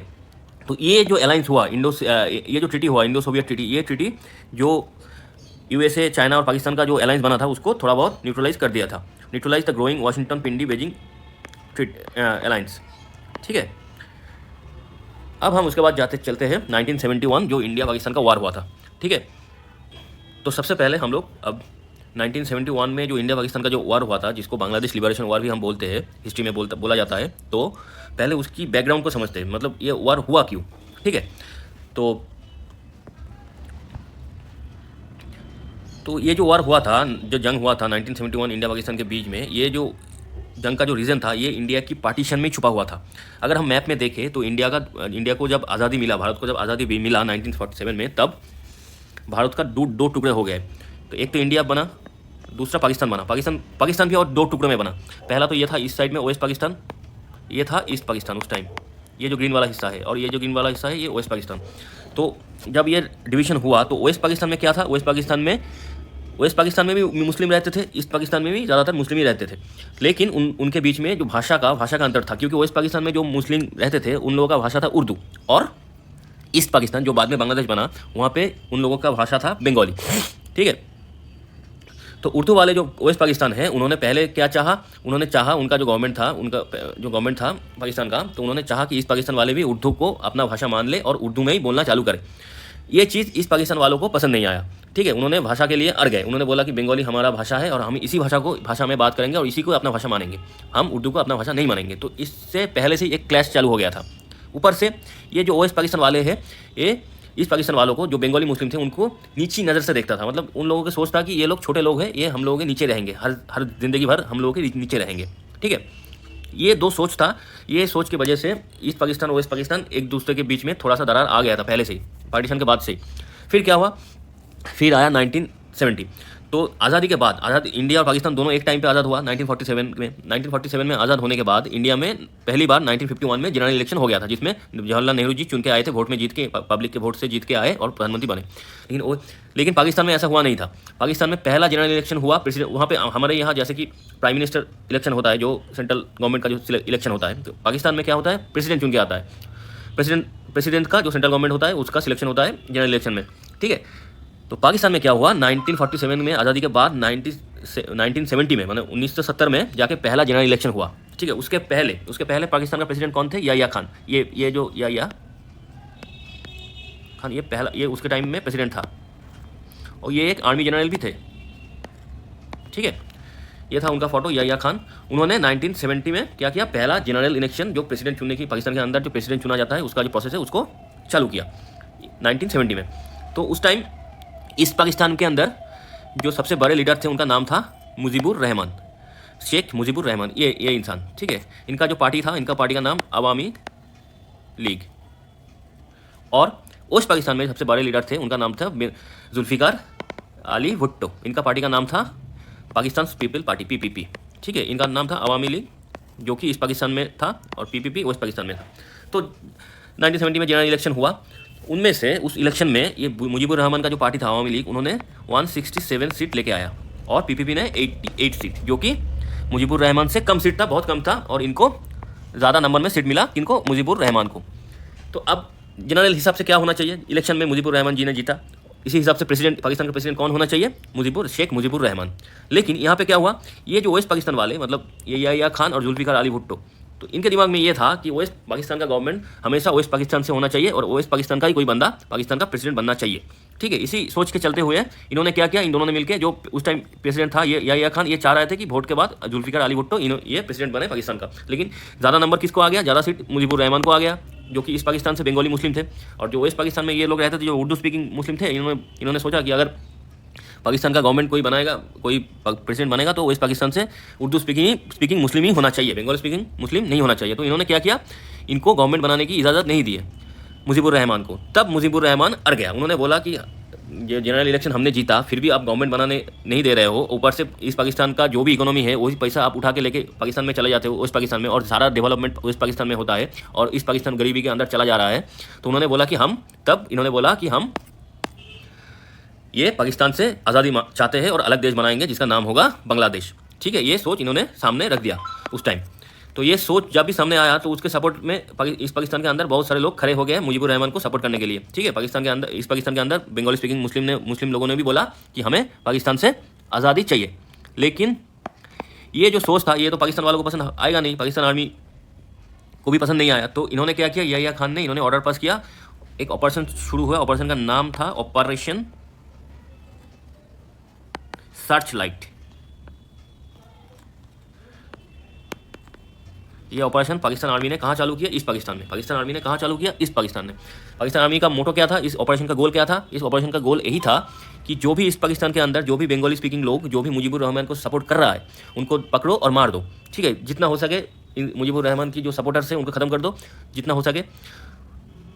तो ये जो अलायंस हुआ ये जो ट्रीटी हुआ, इंडो सोवियत ट्रीटी, ये ट्रीटी जो यूएसए, चाइना और पाकिस्तान का जो अलायंस बना था उसको थोड़ा बहुत न्यूट्रलाइज कर दिया था। Neutralize the growing Washington Pindi Beijing alliance, ठीक है। अब हम उसके बाद चलते हैं 1971 जो इंडिया पाकिस्तान का वार हुआ था, ठीक है। तो सबसे पहले हम लोग अब 1971 में जो इंडिया पाकिस्तान का जो वार हुआ था, जिसको बांग्लादेश लिबरेशन वार भी हम बोलते हैं, हिस्ट्री में बोला जाता है, तो पहले उसकी बैकग्राउंड को समझते हैं, मतलब ये वार हुआ क्यों, ठीक है। तो ये जो वार हुआ था, जो जंग हुआ था 1971 इंडिया पाकिस्तान के बीच में, ये जो जंग का जो रीज़न था, ये इंडिया की पार्टीशन में छुपा हुआ था। अगर हम मैप में देखें तो इंडिया को जब आज़ादी मिला, भारत को जब आज़ादी मिला 1947 में, तब भारत का दो टुकड़े हो गए। तो एक तो इंडिया बना, दूसरा पाकिस्तान बना। पाकिस्तान भी और दो टुकड़ों में बना। पहला तो ये था इस साइड में वेस्ट पाकिस्तान, ये था ईस्ट पाकिस्तान उस टाइम, ये जो ग्रीन वाला हिस्सा है, और ये जो ग्रीन वाला हिस्सा है ये वेस्ट पाकिस्तान। तो जब ये डिवीज़न हुआ तो वेस्ट पाकिस्तान में क्या था, वेस्ट पाकिस्तान में भी मुस्लिम रहते थे, ईस्ट पाकिस्तान में भी ज़्यादातर मुस्लिम ही रहते थे। लेकिन उनके बीच में जो भाषा का अंतर था, क्योंकि वेस्ट पाकिस्तान में जो मुस्लिम रहते थे उन लोगों का भाषा था उर्दू, और ईस्ट पाकिस्तान जो बाद में बांग्लादेश बना, वहाँ पे उन लोगों का भाषा था बंगाली, ठीक है। तो उर्दू वाले जो वेस्ट पाकिस्तान है, उन्होंने पहले क्या चाहा, उनका जो गवर्नमेंट था पाकिस्तान का, तो उन्होंने चाहा कि ईस्ट पाकिस्तान वाले भी उर्दू को अपना भाषा मान ले और उर्दू में ही बोलना चालू करें। ये चीज़ ईस्ट पाकिस्तान वालों को पसंद नहीं आया, ठीक है। उन्होंने भाषा के लिए अड़ गए, उन्होंने बोला कि बंगाली हमारा भाषा है और हम इसी भाषा में बात करेंगे और इसी को अपना भाषा मानेंगे, हम उर्दू को अपना भाषा नहीं मानेंगे। तो इससे पहले से एक क्लैश चालू हो गया था। ऊपर से ये जो वेस्ट पाकिस्तान वाले हैं, ये ईस्ट पाकिस्तान वालों को, जो बंगाली मुस्लिम थे, उनको नीची नज़र से देखता था। मतलब उन लोगों की सोच था कि ये लोग छोटे लोग हैं, ये हम लोगों के नीचे रहेंगे, हर जिंदगी भर हम लोगों के नीचे रहेंगे, ठीक है। ये दो सोच था। ये सोच की वजह से ईस्ट पाकिस्तान और वेस्ट पाकिस्तान एक दूसरे के बीच में थोड़ा सा दरार आ गया था पहले से ही, पार्टीशन के बाद से ही। फिर क्या हुआ, फिर आया 1970। तो आज़ादी के बाद इंडिया और पाकिस्तान दोनों एक टाइम पे आज़ाद हुआ 1947 में आज़ाद होने के बाद इंडिया में पहली बार 1951 में जनरल इलेक्शन हो गया था, जिसमें जवाहरलाल नेहरू जी चुन के आए थे, वोट में जीत के, पब्लिक के वोट से जीत के आए और प्रधानमंत्री बने। लेकिन पाकिस्तान में ऐसा हुआ नहीं था। पाकिस्तान में पहला जनरल इलेक्शन हुआ, प्रेसिडेंट, वहाँ पे हमारे यहाँ जैसे कि प्राइम मिनिस्टर इलेक्शन होता है, जो सेंट्रल गवर्नमेंट का जो इलेक्शन होता है, तो पाकिस्तान में क्या होता है, प्रेसिडेंट चुन के आता है। प्रेसिडेंट का जो सेंट्रल गवर्नमेंट होता है उसका सिलेक्शन होता है जनरल इलेक्शन में, ठीक है। तो पाकिस्तान में क्या हुआ, 1947 में आज़ादी के बाद 1970 में, मतलब 1970 में जाके पहला जनरल इलेक्शन हुआ, ठीक है। उसके पहले पाकिस्तान का प्रेसिडेंट कौन थे, याह्या खान। ये जो याह्या खान, ये उसके टाइम में प्रेसिडेंट था, और ये एक आर्मी जनरल भी थे, ठीक है। ये था उनका फोटो, याह्या खान। उन्होंने 1970 में क्या किया, पहला जनरल इलेक्शन, जो प्रेसिडेंट चुनने की, पाकिस्तान के अंदर जो प्रेसिडेंट चुना जाता है उसका जो प्रोसेस है, उसको चालू किया 1970 में। तो उस टाइम ईस्ट पाकिस्तान के अंदर जो सबसे बड़े लीडर थे उनका नाम था मुजीबुर रहमान, शेख मुजीबुर रहमान, ये इंसान, ठीक है। इनका जो पार्टी था, इनका पार्टी का नाम अवामी लीग। और वेस्ट पाकिस्तान में सबसे बड़े लीडर थे, उनका नाम था जुल्फिकार अली भुट्टो। इनका पार्टी का नाम था पाकिस्तान पीपल पार्टी, पीपीपी, ठीक है। इनका नाम था अवामी लीग, जो कि ईस्ट पाकिस्तान में था, और पीपीपी वेस्ट पाकिस्तान में था। तो 1970 में जनरल इलेक्शन हुआ, उनमें से उस इलेक्शन में ये मुजीबुर रहमान का जो पार्टी था अवामी लीग, उन्होंने 167 सीट लेके आया, और पीपीपी ने 88 सीट, जो कि मुजीबुर रहमान से कम सीट था, बहुत कम था, और इनको ज़्यादा नंबर में सीट मिला, किनको, मुजीबुर रहमान को। तो अब जनरल हिसाब से क्या होना चाहिए, इलेक्शन में मुजीबुर रहमान जी ने जीता, इसी हिसाब से प्रेसिडेंट, पाकिस्तान का प्रेसिडेंट कौन होना चाहिए, शेख मुजीबुर रहमान। लेकिन यहाँ पे क्या हुआ, ये जो वेस्ट पाकिस्तान वाले, मतलब ये याहिया खान और जुल्फिकार अली भुट्टो, तो इनके दिमाग में ये था कि वेस्ट पाकिस्तान का गवर्नमेंट हमेशा वेस्ट पाकिस्तान से होना चाहिए, और वेस्ट पाकिस्तान का ही कोई बंदा पाकिस्तान का प्रेसिडेंट बनना चाहिए, ठीक है। इसी सोच के चलते हुए इन्होंने क्या किया, इन दोनों ने मिलकर, जो उस टाइम प्रेसिडेंट था ये याहिया खान, ये चाह रहे थे कि वोट के बाद जुल्फिकार अली भुट्टो ये प्रेसिडेंट बने पाकिस्तान का। लेकिन ज़्यादा नंबर किसको आ गया, ज़्यादा सीट मुजीबुर रहमान को आ गया, जो कि ईस्ट पाकिस्तान से बंगाली मुस्लिम थे, और जो वेस्ट पाकिस्तान में ये लोग रहते थे जो उर्दू स्पीकिंग मुस्लिम थे, इन्होंने सोचा कि अगर पाकिस्तान का गवर्नमेंट कोई बनाएगा, कोई प्रेसिडेंट बनेगा, तो वेस्ट पाकिस्तान से उर्दू स्पीकिंग मुस्लिम ही होना चाहिए, बंगाली स्पीकिंग मुस्लिम नहीं होना चाहिए। तो इन्होंने क्या किया, इनको गवर्नमेंट बनाने की इजाज़त नहीं दी है मुजीबुर रहमान को। तब मुजीबुर रहमान अड़ गया, उन्होंने बोला कि ये जनरल इलेक्शन हमने जीता, फिर भी आप गवर्नमेंट बनाने नहीं दे रहे हो, ऊपर से ईस्ट पाकिस्तान का जो भी इकोनॉमी है वही पैसा आप उठा के लेके पाकिस्तान में चले जाते हो, वेस्ट पाकिस्तान में, और सारा डेवलपमेंट वेस्ट पाकिस्तान में होता है, और ईस्ट पाकिस्तान गरीबी के अंदर चला जा रहा है। तो उन्होंने बोला कि इन्होंने बोला कि हम ये पाकिस्तान से आज़ादी चाहते हैं और अलग देश बनाएंगे जिसका नाम होगा बांग्लादेश, ठीक है। ये सोच इन्होंने सामने रख दिया उस टाइम। तो ये सोच जब भी सामने आया, तो उसके सपोर्ट में ईस्ट पाकिस्तान के अंदर बहुत सारे लोग खड़े हो गए मुजीबुर रहमान को सपोर्ट करने के लिए, ठीक है। ईस्ट पाकिस्तान के अंदर बंगाली स्पीकिंग मुस्लिम लोगों ने भी बोला कि हमें पाकिस्तान से आज़ादी चाहिए। लेकिन ये जो सोच था, ये तो पाकिस्तान वालों को पसंद आएगा नहीं, पाकिस्तान आर्मी को भी पसंद नहीं आया। तो इन्होंने क्या किया, याहिया खान ने, इन्होंने ऑर्डर पास किया, एक ऑपरेशन शुरू हुआ, ऑपरेशन का नाम था ऑपरेशन सर्च लाइट। ये ऑपरेशन पाकिस्तान आर्मी ने कहाँ चालू किया, ईस्ट पाकिस्तान में। पाकिस्तान आर्मी ने कहाँ चालू किया, ईस्ट पाकिस्तान में। पाकिस्तान आर्मी का मोटो क्या था, इस ऑपरेशन का गोल क्या था, इस ऑपरेशन का गोल यही था कि जो भी ईस्ट पाकिस्तान के अंदर, जो भी बंगाली स्पीकिंग लोग, जो भी मुजीबुर रहमान को सपोर्ट कर रहा है, उनको पकड़ो और मार दो, ठीक है। जितना हो सके मुजीबुर रहमान की जो सपोर्टर्स हैं उनको ख़त्म कर दो, जितना हो सके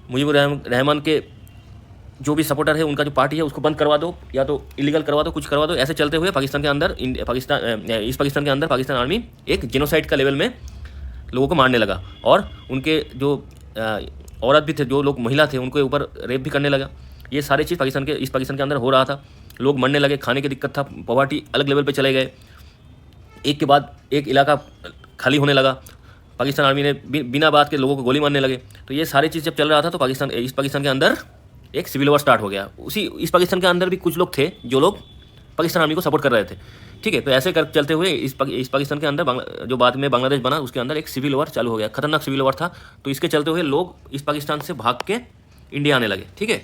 मुजीबुर रहमान के जो भी सपोर्टर है, उनका जो पार्टी है उसको बंद करवा दो, या तो इलीगल करवा दो, कुछ करवा दो। ऐसे चलते हुए पाकिस्तान के अंदर, ईस्ट पाकिस्तान के अंदर पाकिस्तान आर्मी एक जेनोसाइड का लेवल में लोगों को मारने लगा, और उनके जो औरत भी थे, जो लोग महिला थे, उनके ऊपर रेप भी करने लगा। ये सारी चीज़ ईस्ट पाकिस्तान के अंदर हो रहा था। लोग मरने लगे, खाने की दिक्कत था, पॉवर्टी अलग लेवल पे चले गए, एक के बाद एक इलाका खाली होने लगा। पाकिस्तान आर्मी ने बिना बात के लोगों को गोली मारने लगे। तो ये सारी चीज़ जब चल रहा था, तो ईस्ट पाकिस्तान के अंदर एक सिविल वॉर स्टार्ट हो गया। उसी ईस्ट पाकिस्तान के अंदर भी कुछ लोग थे जो लोग पाकिस्तान आर्मी को सपोर्ट कर रहे थे, ठीक है। तो ऐसे चलते हुए ईस्ट पाकिस्तान के अंदर जो बाद में बांग्लादेश बना, उसके अंदर एक सिविल वॉर चालू हो गया, खतरनाक सिविल वॉर था। तो इसके चलते हुए लोग ईस्ट पाकिस्तान से भाग के इंडिया आने लगे, ठीक है,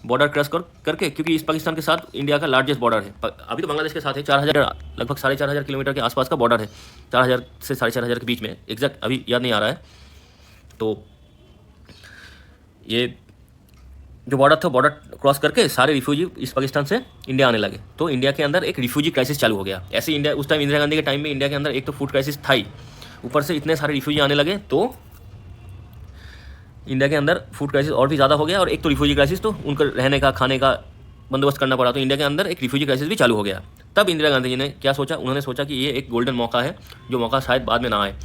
बॉर्डर क्रॉस करके, क्योंकि ईस्ट पाकिस्तान के साथ इंडिया का लार्जेस्ट बॉर्डर है। अभी तो बांग्लादेश के साथ है, 4000, लगभग 4500 किलोमीटर के आसपास का बॉर्डर है, 4000 से 4500 के बीच में, एग्जैक्ट अभी याद नहीं आ रहा है। तो ये जो बॉर्डर था, बॉर्डर क्रॉस करके सारे रिफ्यूजी ईस्ट पाकिस्तान से इंडिया आने लगे। तो इंडिया के अंदर एक रिफ्यूजी क्राइसिस चालू हो गया। ऐसे इंडिया उस टाइम, इंदिरा गांधी के टाइम में इंडिया के अंदर एक तो फूड क्राइसिस था ही, ऊपर से इतने सारे रिफ्यूजी आने लगे, तो इंडिया के अंदर फूड क्राइसिस और भी ज़्यादा हो गया। और एक तो रिफ्यूजी क्राइसिस, तो उनका रहने का, खाने का बंदोबस्त करना पड़ा, तो इंडिया के अंदर एक रिफ्यूजी क्राइसिस भी चालू हो गया। तब इंदिरा गांधी जी ने क्या सोचा, उन्होंने सोचा कि ये एक गोल्डन मौका है, जो मौका शायद बाद में ना आए।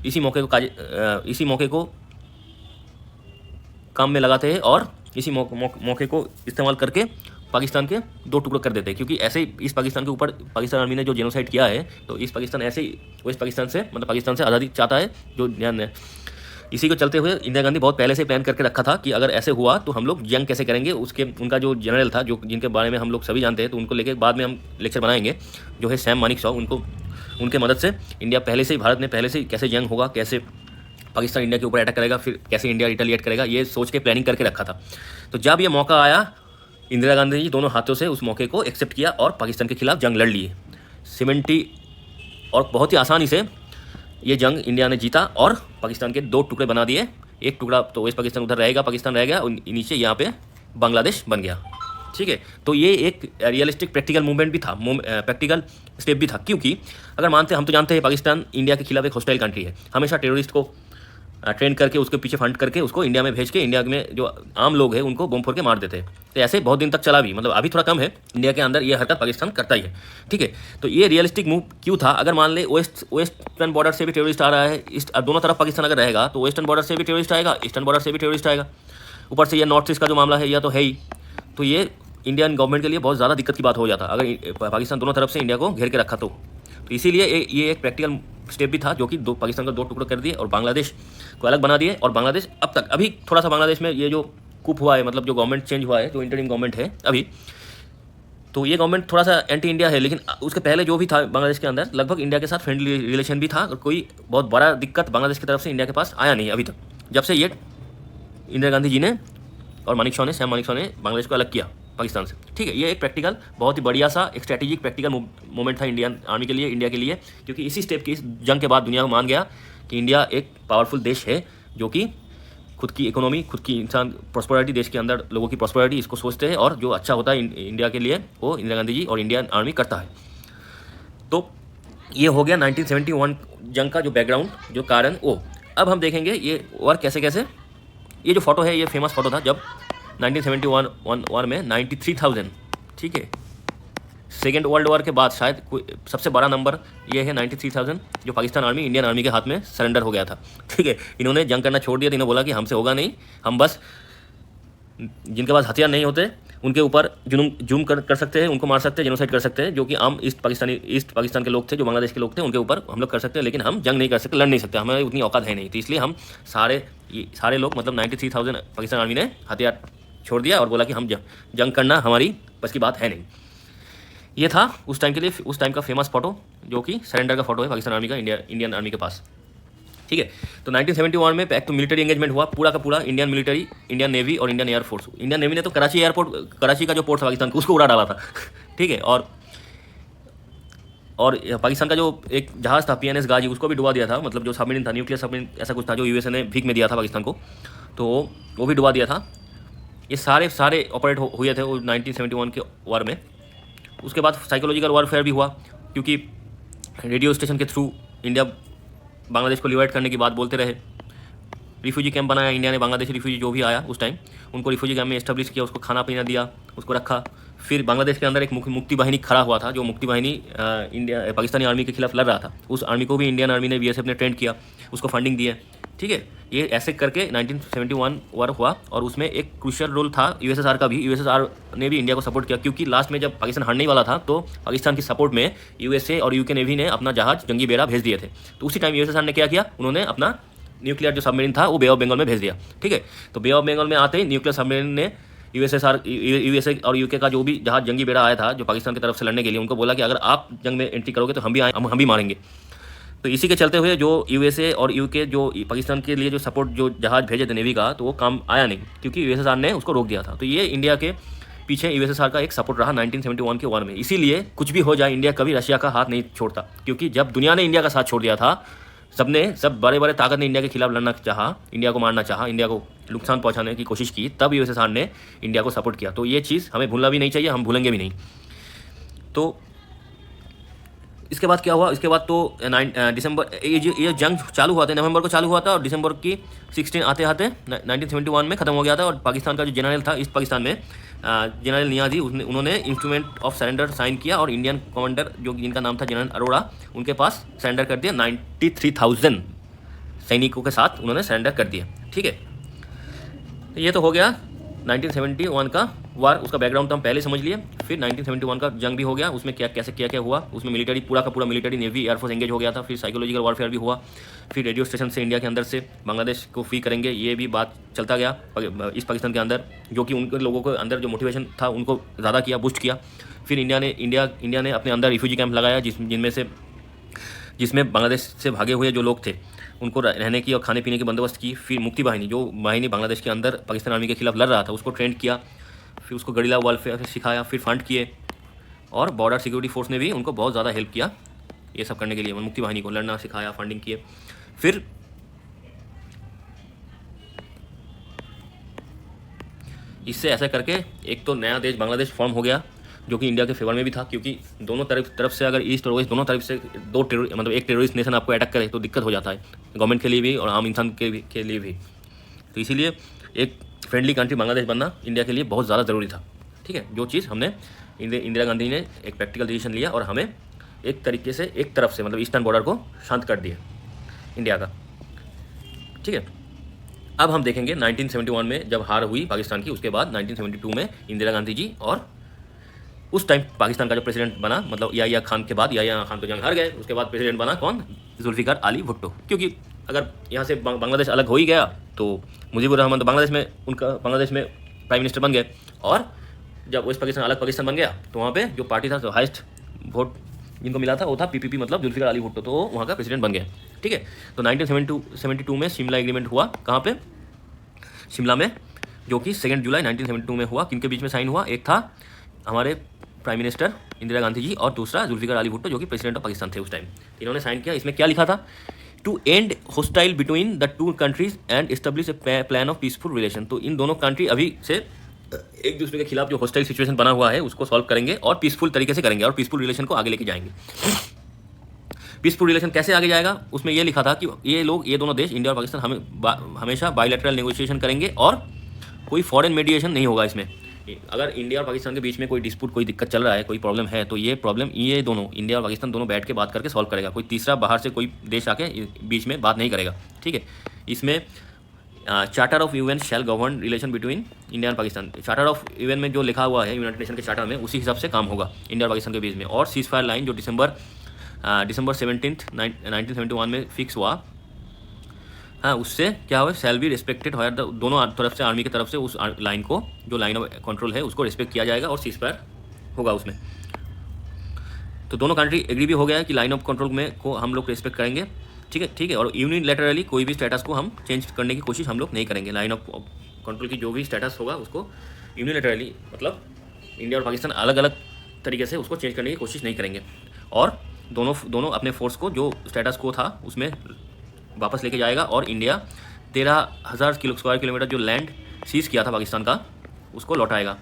इसी मौके को काम में लगाते हैं, और इसी मौके को इस्तेमाल करके पाकिस्तान के दो टुकड़े कर देते हैं। क्योंकि ऐसे ही ईस्ट पाकिस्तान के ऊपर पाकिस्तान आर्मी ने जो जेनोसाइड किया है, तो ईस्ट पाकिस्तान ऐसे ही वेस्ट पाकिस्तान से, मतलब पाकिस्तान से आज़ादी चाहता है, जो ध्यान है। इसी को चलते हुए इंदिरा गांधी बहुत पहले से प्लान करके रखा था कि अगर ऐसे हुआ तो हम लोग जंग कैसे करेंगे। उनका जो जनरल था, जो जिनके बारे में हम लोग सभी जानते हैं, तो उनको लेके बाद में हम लेक्चर बनाएंगे, जो है सैम मानेकशॉ। उनके मदद से इंडिया पहले से ही, भारत ने पहले से ही कैसे जंग होगा, कैसे पाकिस्तान इंडिया के ऊपर अटैक करेगा, फिर कैसे इंडिया रिटेलिएट करेगा, ये सोच के प्लानिंग करके रखा था। तो जब ये मौका आया, इंदिरा गांधी जी दोनों हाथों से उस मौके को एक्सेप्ट किया और पाकिस्तान के खिलाफ जंग लड़ लिए 70, और बहुत ही आसानी से ये जंग इंडिया ने जीता, और पाकिस्तान के दो टुकड़े बना दिए। एक टुकड़ा तो वेस्ट पाकिस्तान उधर रहेगा, पाकिस्तान रह गया, और नीचे यहाँ पे बांग्लादेश बन गया, ठीक है। तो ये एक रियलिस्टिक प्रैक्टिकल मूवमेंट भी था, प्रैक्टिकल स्टेप भी था, क्योंकि अगर मानते, हम तो जानते हैं पाकिस्तान इंडिया के खिलाफ एक हॉस्टाइल कंट्री है, हमेशा टेररिस्ट को ट्रेन करके उसके पीछे फंड करके उसको इंडिया में भेज के इंडिया में जो आम लोग हैं उनको बम फोड़ के मार देते हैं। तो ऐसे बहुत दिन तक चला भी, मतलब अभी थोड़ा कम है, इंडिया के अंदर ये हरकत पाकिस्तान करता ही है। ठीक है, तो ये रियलिस्टिक मूव क्यों था? अगर मान ले वेस्टर्न बॉर्डर से भी टेररिस्ट आ रहा है, दोनों तरफ पाकिस्तान अगर रहेगा तो वेस्टर्न बॉर्डर से भी टेररिस्ट आएगा, ईस्टर्न बॉर्डर से भी टेररिस्ट आएगा, ऊपर से ये नॉर्थ ईस्ट का जो मामला है यह तो है ही। तो ये इंडियन गवर्नमेंट के लिए बहुत ज़्यादा दिक्कत की बात हो जाता अगर पाकिस्तान दोनों तरफ से इंडिया को घेर के रखा तो इसीलिए ये एक प्रैक्टिकल स्टेप भी था जो कि पाकिस्तान का दो टुकड़े कर दिए और बांग्लादेश को अलग बना दिए। और बांग्लादेश अब तक अभी थोड़ा सा बांग्लादेश में ये जो कूप हुआ है, मतलब जो गवर्नमेंट चेंज हुआ है, जो इंटरिम गवर्नमेंट है अभी, तो ये गवर्नमेंट थोड़ा सा एंटी इंडिया है, लेकिन उसके पहले जो भी था बांग्लादेश के अंदर लगभग इंडिया के साथ फ्रेंडली रिलेशन भी था और कोई बहुत बड़ा दिक्कत बांग्लादेश की तरफ से इंडिया के पास आया नहीं अभी तक, जब से ये इंदिरा गांधी जी ने और सैम मानिक शॉ ने बांग्लादेश को अलग किया पाकिस्तान से। ठीक है, ये एक प्रैक्टिकल बहुत ही बढ़िया सा एक स्ट्रैटेजिक प्रैक्टिकल मोमेंट था इंडियन आर्मी के लिए, इंडिया के लिए, क्योंकि इसी स्टेप की, इस जंग के बाद दुनिया को मान गया कि इंडिया एक पावरफुल देश है जो कि खुद की इकोनॉमी, खुद की इंसान प्रॉस्पेरिटी, देश के अंदर लोगों की प्रॉस्पेरिटी, इसको सोचते हैं और जो अच्छा होता है इंडिया के लिए वो इंदिरा गांधी जी और इंडियन आर्मी करता है। तो ये हो गया 1971 जंग का जो बैकग्राउंड, जो कारण वो। अब हम देखेंगे ये वार कैसे कैसे। ये जो फोटो है ये फेमस फोटो था जब 1971 वार में 93,000, ठीक है, सेकेंड वर्ल्ड वॉर के बाद शायद कोई सबसे बड़ा नंबर ये है 93,000 जो पाकिस्तान आर्मी इंडियन आर्मी के हाथ में सरेंडर हो गया था। ठीक है, इन्होंने जंग करना छोड़ दिया, इन्होंने बोला कि हमसे होगा नहीं, हम बस जिनके पास हथियार नहीं होते उनके ऊपर जुल्म कर सकते हैं, उनको मार सकते हैं, जेनोसाइड कर सकते हैं, जो कि आम ईस्ट पाकिस्तान के लोग थे, जो बांग्लादेश के लोग थे, उनके ऊपर हम लोग कर सकते हैं, लेकिन हम जंग नहीं कर सकते, लड़ नहीं सकते, हमें उतनी औकात है नहीं। तो इसलिए हम सारे लोग, मतलब 93,000 पाकिस्तान आर्मी ने हथियार छोड़ दिया और बोला कि हम जंग करना हमारी बस की बात है नहीं। ये था उस टाइम के लिए, उस टाइम का फेमस फोटो जो कि सरेंडर का फोटो है पाकिस्तान आर्मी का इंडियन आर्मी के पास। ठीक है, तो 1971 में एक तो मिलिट्री एंगेजमेंट हुआ पूरा का पूरा, इंडियन मिलिट्री, इंडियन नेवी और इंडियन एयरफोर्स। इंडियन नेवी ने तो कराची का जो पोर्ट था पाकिस्तान का उसको उड़ा डाला था। ठीक है, और पाकिस्तान का जो एक जहाज़ था PNS गाजी, उसको भी डुबा दिया था, मतलब जो सबमरीन था, न्यूक्लियर सबमरीन ऐसा कुछ था, जो USA ने भीख में दिया था पाकिस्तान को, तो वो भी डुबा दिया था। ये सारे ऑपरेट हुए थे वो 1971 के वार में। उसके बाद साइकोलॉजिकल वारफेयर भी हुआ, क्योंकि रेडियो स्टेशन के थ्रू इंडिया बांग्लादेश को लिबरेट करने की बात बोलते रहे। रिफ्यूजी कैंप बनाया इंडिया ने, बांग्लादेशी रिफ्यूजी जो भी आया उस टाइम उनको रिफ्यूजी कैंप में एस्टेब्लिश किया, उसको खाना पीना दिया, उसको रखा। फिर बांग्लादेश के अंदर एक मुक्ति बाहिनी खड़ा हुआ था, जो मुक्ति बाहिनी पाकिस्तानी आर्मी के खिलाफ लड़ रहा था, उस आर्मी को भी इंडियन आर्मी ने, BSF ने ट्रेंड किया, उसको फंडिंग दिए। ठीक है, ये ऐसे करके 1971 वार हुआ और उसमें एक क्रूशियल रोल था USSR का भी। USSR ने भी इंडिया को सपोर्ट किया, क्योंकि लास्ट में जब पाकिस्तान हारने वाला था तो पाकिस्तान की सपोर्ट में USA और UK नेवी ने अपना जहाज जंगी बेड़ा भेज दिए थे। तो उसी टाइम USSR ने क्या किया, उन्होंने अपना न्यूक्लियर जो सबमरीन था वो बे ऑफ बंगाल में भेज दिया। ठीक है, तो बे ऑफ बंगाल में आते ही न्यूक्लियर सबमरीन ने USA और UK का जो भी जहाज जंगी बेड़ा आया था जो पाकिस्तान की तरफ से लड़ने के लिए, उनको बोला कि अगर आप जंग में एंट्री करोगे तो हम भी मारेंगे। तो इसी के चलते हुए जो USA और UK जो पाकिस्तान के लिए जो सपोर्ट जो जहाज भेजे थे नेवी का, तो वो काम आया नहीं, क्योंकि USSR ने उसको रोक दिया था। तो ये इंडिया के पीछे USSR का एक सपोर्ट रहा 1971 के वार में। इसीलिए कुछ भी हो जाए, इंडिया कभी रशिया का हाथ नहीं छोड़ता, क्योंकि जब दुनिया ने इंडिया का साथ छोड़ दिया था, सब बड़े बड़े ताकत ने इंडिया के खिलाफ लड़ना चाहा, इंडिया को मारना चाहा, इंडिया को नुकसान पहुंचाने की कोशिश की, तब USSR ने इंडिया को सपोर्ट किया। तो ये चीज़ हमें भूलना भी नहीं चाहिए, हम भूलेंगे भी नहीं। तो इसके बाद क्या हुआ, इसके बाद तो दिसंबर, ये जंग चालू हुआ था, नवंबर को चालू हुआ था और दिसंबर की 16 आते 1971 में ख़त्म हो गया था। और पाकिस्तान का जो जनरल था ईस्ट पाकिस्तान में, जनरल नियाजी, उन्होंने इंस्ट्रूमेंट ऑफ सरेंडर साइन किया और इंडियन कमांडर जो जिनका नाम था जनरल अरोड़ा, उनके पास सरेंडर कर दिया। 93,000 सैनिकों के साथ उन्होंने सरेंडर कर दिया। ठीक है, तो ये तो हो गया 1971 का वार, उसका बैकग्राउंड तो हम पहले समझ लिए। फिर 1971 का जंग भी हो गया, उसमें क्या हुआ, उसमें मिलिट्री पूरा का पूरा मिलिट्री, नेवी, एयरफोर्स एंगेज हो गया था। फिर साइकोलॉजिकल वारफेयर भी हुआ। फिर रेडियो स्टेशन से इंडिया के अंदर से बांग्लादेश को फ्री करेंगे, ये भी बात चलता गया ईस्ट पाकिस्तान के अंदर, जो कि उनके लोगों के अंदर जो मोटिवेशन था उनको ज़्यादा किया, बूस्ट किया। फिर इंडिया ने अपने अंदर रिफ्यूजी कैंप लगाया, जिसमें बांग्लादेश से भागे हुए जो लोग थे उनको रहने की और खाने पीने की बंदोबस्त की। फिर मुक्ति बाहिनी, जो बाहिनी बांग्लादेश के अंदर पाकिस्तान आर्मी के खिलाफ लड़ रहा था, उसको ट्रेंड किया, फिर उसको गरीला वारफेयर सिखाया, फिर फंड किए, और बॉर्डर सिक्योरिटी फोर्स ने भी उनको बहुत ज़्यादा हेल्प किया ये सब करने के लिए, मुक्ति बाहिनी को लड़ना सिखाया, फंडिंग किए। इससे ऐसा करके एक तो नया देश बांग्लादेश फॉर्म हो गया, जो कि इंडिया के फेवर में भी था, क्योंकि दोनों तरफ से अगर ईस्ट और वेस्ट दोनों तरफ से मतलब एक टेररिस्ट नेशन आपको अटैक करे तो दिक्कत हो जाता है गवर्नमेंट के लिए भी और आम इंसान के लिए भी। तो इसीलिए एक फ्रेंडली कंट्री बांग्लादेश बनना इंडिया के लिए बहुत ज़्यादा ज़रूरी था। ठीक है, जो चीज़ हमने इंदिरा गांधी ने एक प्रैक्टिकल डिसीजन लिया और हमें एक तरीके से एक तरफ से मतलब ईस्टर्न बॉर्डर को शांत कर दिया इंडिया का। ठीक है, अब हम देखेंगे 1971 में जब हार हुई पाकिस्तान की, उसके बाद 1972 में इंदिरा गांधी जी और उस टाइम पाकिस्तान का जो प्रेसिडेंट बना, मतलब याहिया खान के बाद, याहिया खान तो जंग हार गए, उसके बाद प्रेसिडेंट बना कौन, जुल्फिकार अली भुट्टो। क्योंकि अगर यहाँ से बांग्लादेश अलग हो ही गया तो मुजीबुर रहमान तो बांग्लादेश में प्राइम मिनिस्टर बन गए, और जब वेस्ट पाकिस्तान अलग पाकिस्तान बन गया तो वहाँ पे जो पार्टी था, जो हाइस्ट वोट जिनको मिला था वो था पीपीपी, मतलब जुल्फिकार अली भुट्टो, तो वहाँ का प्रेसिडेंट बन गया। ठीक है, तो 1972 में शिमला एग्रीमेंट हुआ, कहाँ पे, शिमला में, जो कि 2 जुलाई 1972 में हुआ। किनके बीच में साइन हुआ, एक था हमारे प्राइम मिनिस्टर इंदिरा गांधी जी और दूसरा जुल्फिकार अली भुट्टो जो कि प्रेसिडेंट ऑफ पाकिस्तान थे उस टाइम। इन्होंने साइन किया। इसमें क्या लिखा था, to end hostile between the two countries and establish a plan of peaceful relation. तो इन दोनों कंट्री अभी से एक दूसरे के खिलाफ जो हॉस्टाइल सिचुएशन बना हुआ है उसको सॉल्व करेंगे और पीसफुल तरीके से करेंगे और पीसफुल रिलेशन को आगे लेके जाएंगे। पीसफुल रिलेशन कैसे आगे जाएगा, उसमें यह लिखा था कि ये दोनों देश इंडिया और पाकिस्तान हमेशा बायलैटरल नेगोशिएशन करेंगे और कोई फॉरेन मीडिएशन नहीं होगा इसमें। अगर इंडिया और पाकिस्तान के बीच में कोई डिस्प्यूट, कोई दिक्कत चल रहा है, कोई प्रॉब्लम है, तो ये प्रॉब्लम ये दोनों इंडिया और पाकिस्तान दोनों बैठ के बात करके सॉल्व करेगा। कोई तीसरा बाहर से कोई देश आके बीच में बात नहीं करेगा। ठीक है, इसमें charter of UN shall govern relation between India and Pakistan. Charter of UN में जो लिखा हुआ है यूनाइटेड नेशन के चार्टर में, उसी हिसाब से काम होगा इंडिया और पाकिस्तान के बीच में। और सीज फायर लाइन जो दिसंबर 17 1971 में फिक्स हुआ, हाँ, उससे क्या हुआ, शैल बी रिस्पेक्टेड होयर, दोनों तरफ से, आर्मी की तरफ से उस लाइन को, जो लाइन ऑफ कंट्रोल है, उसको रिस्पेक्ट किया जाएगा और सीज फायर होगा उसमें। तो दोनों कंट्री एग्री भी हो गया है कि लाइन ऑफ कंट्रोल में को हम लोग रिस्पेक्ट करेंगे। ठीक है, और यूनिलैटरली कोई भी स्टेटस को हम चेंज करने की कोशिश हम लोग नहीं करेंगे। लाइन ऑफ कंट्रोल की जो भी स्टेटस होगा उसको यूनिलैटरली, मतलब इंडिया और पाकिस्तान अलग अलग तरीके से उसको चेंज करने की कोशिश नहीं करेंगे, और दोनों अपने फोर्स को जो स्टेटस को था उसमें वापस लेके जाएगा। और इंडिया 13,000 स्क्वायर किलोमीटर जो लैंड सीज किया था पाकिस्तान का, उसको लौटाएगा।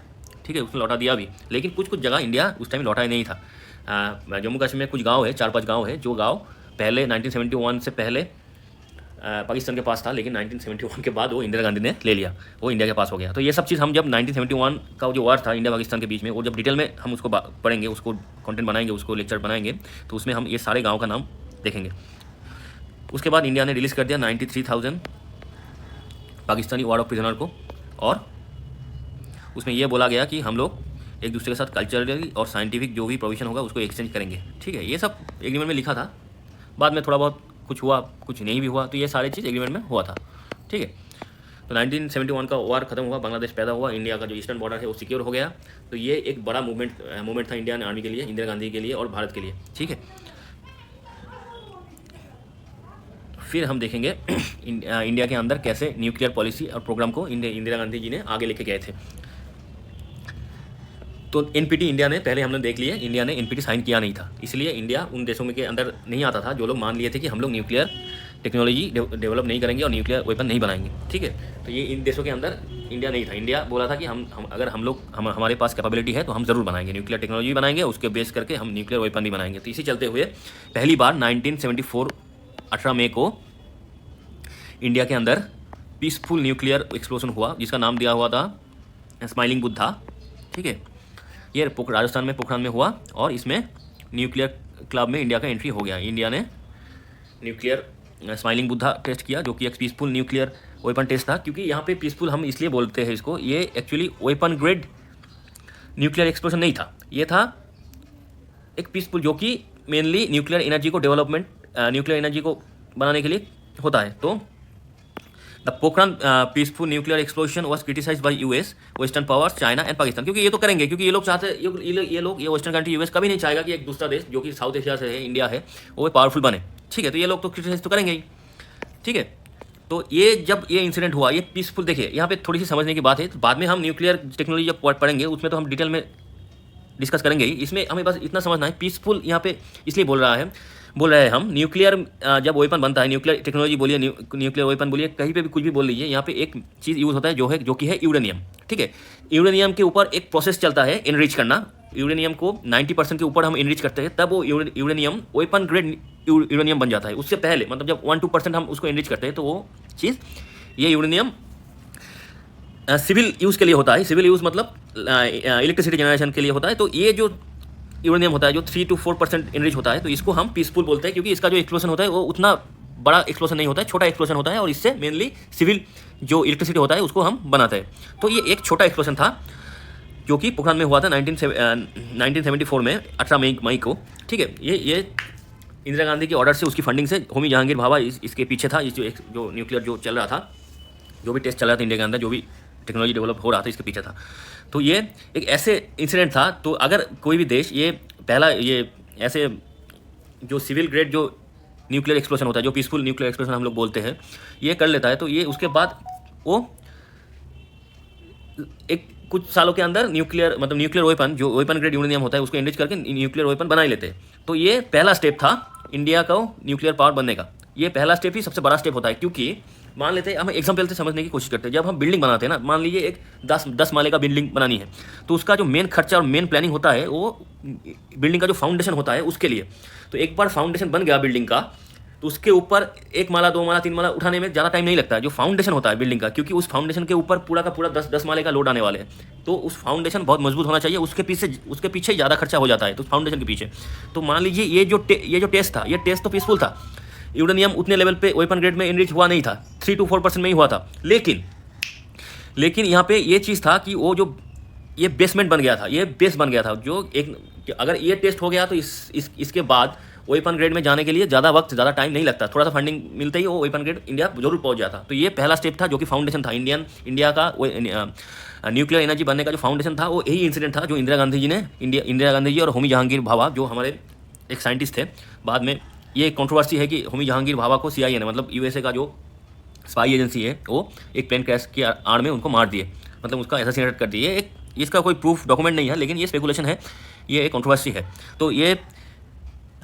ठीक है, उसने लौटा दिया भी, लेकिन कुछ जगह इंडिया उस टाइम लौटाया नहीं था। जम्मू कश्मीर में कुछ गांव है, 4-5 गांव है, जो गांव पहले 1971 से पहले पाकिस्तान के पास था, लेकिन 1971 के बाद वो इंदिरा गांधी ने ले लिया, वो इंडिया के पास हो गया। तो ये सब चीज़ हम जब 1971 का जो वार था इंडिया पाकिस्तान के बीच में, वो जब डिटेल में हम उसको पढ़ेंगे, उसको कंटेंट बनाएंगे, उसको लेक्चर बनाएंगे, तो उसमें हम ये सारे गाँव का नाम देखेंगे। उसके बाद इंडिया ने रिलीज़ कर दिया 93,000 पाकिस्तानी वार ऑफ प्रिजनर को, और उसमें यह बोला गया कि हम लोग एक दूसरे के साथ कल्चरली और साइंटिफिक जो भी प्रोविजन होगा उसको एक्सचेंज करेंगे। ठीक है, ये सब एग्रीमेंट में लिखा था। बाद में थोड़ा बहुत कुछ हुआ, कुछ नहीं भी हुआ, तो ये सारी चीज़ एग्रीमेंट में हुआ था। ठीक है, तो 1971 का वार खत्म हुआ, बांग्लादेश पैदा हुआ, इंडिया का जो ईस्टर्न बॉर्डर है वो सिक्योर हो गया। तो ये एक बड़ा मूवमेंट था इंडियन आर्मी के लिए, इंदिरा गांधी के लिए और भारत के लिए। ठीक है, फिर हम देखेंगे इंडिया के अंदर कैसे न्यूक्लियर पॉलिसी और प्रोग्राम को इंदिरा गांधी जी ने आगे लेके गए थे। तो एनपीटी इंडिया ने, पहले हमने देख लिया, इंडिया ने एनपीटी साइन किया नहीं था, इसलिए इंडिया उन देशों में के अंदर नहीं आता था जो लोग मान लिए थे कि हम लोग न्यूक्लियर टेक्नोलॉजी डेवलप नहीं करेंगे और न्यूक्लियर वेपन नहीं बनाएंगे। ठीक है, तो ये इन देशों के अंदर इंडिया नहीं था। इंडिया बोला था कि अगर हमारे पास कैपेबिलिटी है तो हम ज़रूर बनाएंगे, न्यूक्लियर टेक्नोलॉजी बनाएंगे, उसके बेस करके हम न्यूक्लियर वेपन भी बनाएंगे। तो इसी चलते हुए पहली बार 1974 18 मई को इंडिया के अंदर पीसफुल न्यूक्लियर एक्सप्लोजन हुआ, जिसका नाम दिया हुआ था स्माइलिंग बुद्धा। ठीक है, ये राजस्थान में पोखरान में हुआ, और इसमें न्यूक्लियर क्लब में इंडिया का एंट्री हो गया। इंडिया ने न्यूक्लियर स्माइलिंग बुद्धा टेस्ट किया, जो कि एक पीसफुल न्यूक्लियर वेपन टेस्ट था। क्योंकि यहाँ पे पीसफुल हम इसलिए बोलते हैं इसको, ये actually weapon grade nuclear explosion नहीं था, ये था एक पीसफुल, जो कि मेनली न्यूक्लियर एनर्जी को डेवलपमेंट, न्यूक्लियर एनर्जी को बनाने के लिए होता है। तो the Pokhran peaceful nuclear explosion was criticised bye US, western powers, China and Pakistan. क्योंकि ये तो करेंगे, क्योंकि ये लोग चाहते, ये वेस्टर्न कंट्री यूएस कभी नहीं चाहेगा कि एक दूसरा देश जो कि साउथ एशिया से है, इंडिया है, वो पावरफुल बने। ठीक है, तो ये लोग तो क्रिटिसाइज तो करेंगे ही। ठीक है, तो ये जब ये इंसिडेंट हुआ, ये पीसफुल, देखिए यहाँ पे थोड़ी सी समझने की बात है, तो बाद में हम न्यूक्लियर टेक्नोलॉजी जब पढ़ेंगे उसमें तो हम डिटेल में डिस्कस करेंगे ही। इसमें हमें बस इतना समझना है, पीसफुल यहाँ पे इसलिए बोल रहा है बोल रहे हैं हम न्यूक्लियर जब वेपन बनता है, न्यूक्लियर टेक्नोलॉजी बोलिए, न्यूक्लियर वेपन बोलिए, कहीं पे भी कुछ भी बोल लीजिए, यहाँ पे एक चीज़ यूज़ होता है जो कि है यूरेनियम। ठीक है, यूरेनियम के ऊपर एक प्रोसेस चलता है इनरिच करना। यूरेनियम को 90% के ऊपर हम इनरिच करते हैं, तब वो यूरेनियम वेपन ग्रेड यूरेनियम बन जाता है। उससे पहले मतलब जब 1-2% हम उसको इनरिच करते हैं तो वो चीज़, ये यूरेनियम सिविल यूज़ के लिए होता है। सिविल यूज़ मतलब इलेक्ट्रिसिटी जनरेशन के लिए होता है। तो ये जो यूरेनियम होता है जो 3-4% इनरिच होता है, तो इसको हम पीसफुल बोलते हैं, क्योंकि इसका जो एक्सप्लोजन होता है वो उतना बड़ा एक्सप्लोजन नहीं होता है, छोटा एक्सप्लोजन होता है, और इससे मेनली सिविल जो इलेक्ट्रिसिटी होता है उसको हम बनाते हैं। तो ये एक छोटा एक्सप्लोजन था जो कि पोखरान में हुआ था 1974 में 18 मई को। ठीक है, ये इंदिरा गांधी के ऑर्डर से, उसकी फंडिंग से, होमी जहांगीर भाभा इसके पीछे था। इस जो न्यूक्लियर जो चल रहा था, जो भी टेस्ट चल रहा था इंडिया के अंदर, जो भी टेक्नोलॉजी डेवलप हो रहा था, इसके पीछे था। तो ये एक ऐसे इंसिडेंट था। तो अगर कोई भी देश ये पहला ये ऐसे जो सिविल ग्रेड जो न्यूक्लियर एक्सप्लोजन होता है, जो पीसफुल न्यूक्लियर एक्सप्लोजन हम लोग बोलते हैं, ये कर लेता है, तो ये उसके बाद वो एक कुछ सालों के अंदर न्यूक्लियर वेपन, जो वेपन ग्रेड यूरेनियम होता है, उसको एनरिच करके न्यूक्लियर वेपन बना ही लेते हैं। तो ये पहला स्टेप था इंडिया को न्यूक्लियर पावर बनने का। ये पहला स्टेप ही सबसे बड़ा स्टेप होता है, क्योंकि मान लेते हैं, हम एग्जाम्पल से समझने की कोशिश करते हैं। जब हम बिल्डिंग बनाते हैं ना, मान लीजिए एक 10 माले का बिल्डिंग बनानी है, तो उसका जो मेन खर्चा और मेन प्लानिंग होता है वो बिल्डिंग का जो फाउंडेशन होता है उसके लिए। तो एक बार फाउंडेशन बन गया बिल्डिंग का, तो उसके ऊपर 1 माला 2 माला 3 माला उठाने में ज़्यादा टाइम नहीं लगता है। जो फाउंडेशन होता है बिल्डिंग का, क्योंकि उस फाउंडेशन के ऊपर पूरा का पूरा 10 माले का लोड आने वाले हैं, तो उस फाउंडेशन बहुत मजबूत होना चाहिए। उसके पीछे ज़्यादा खर्चा हो जाता है, तो फाउंडेशन के पीछे। तो मान लीजिए ये जो टेस्ट था, ये टेस्ट तो पीसफुल था। यूरेनियम उतने लेवल पे वेपन ग्रेड में इनरिच हुआ नहीं था, 3-4% में ही हुआ था। लेकिन यहाँ पे ये चीज़ था कि वो जो ये बेसमेंट बन गया था, ये बेस बन गया था, जो एक अगर ये टेस्ट हो गया तो इसके बाद वेपन ग्रेड में जाने के लिए ज़्यादा वक्त, ज़्यादा टाइम नहीं लगता। थोड़ा सा फंडिंग मिलते ही वो वेपन ग्रेड इंडिया जरूर पहुँच जाता। तो ये पहला स्टेप था, जो कि फाउंडेशन था इंडिया का न्यूक्लियर एनर्जी बनने का जो फाउंडेशन था, वो यही इंसिडेंट था जो इंदिरा गांधी जी और होमी जहांगीर भाभा, जो हमारे एक साइंटिस्ट थे। बाद में ये कंट्रोवर्सी है कि होमी जहांगीर भाभा को CIA ने, मतलब USA का जो स्पाई एजेंसी है, वो एक प्लेन क्रैश की आड़ में उनको मार दिए, मतलब उसका असैसिनेट कर दिए। इसका कोई प्रूफ डॉक्यूमेंट नहीं है, लेकिन ये स्पेकुलेशन है, ये एक कंट्रोवर्सी है। तो ये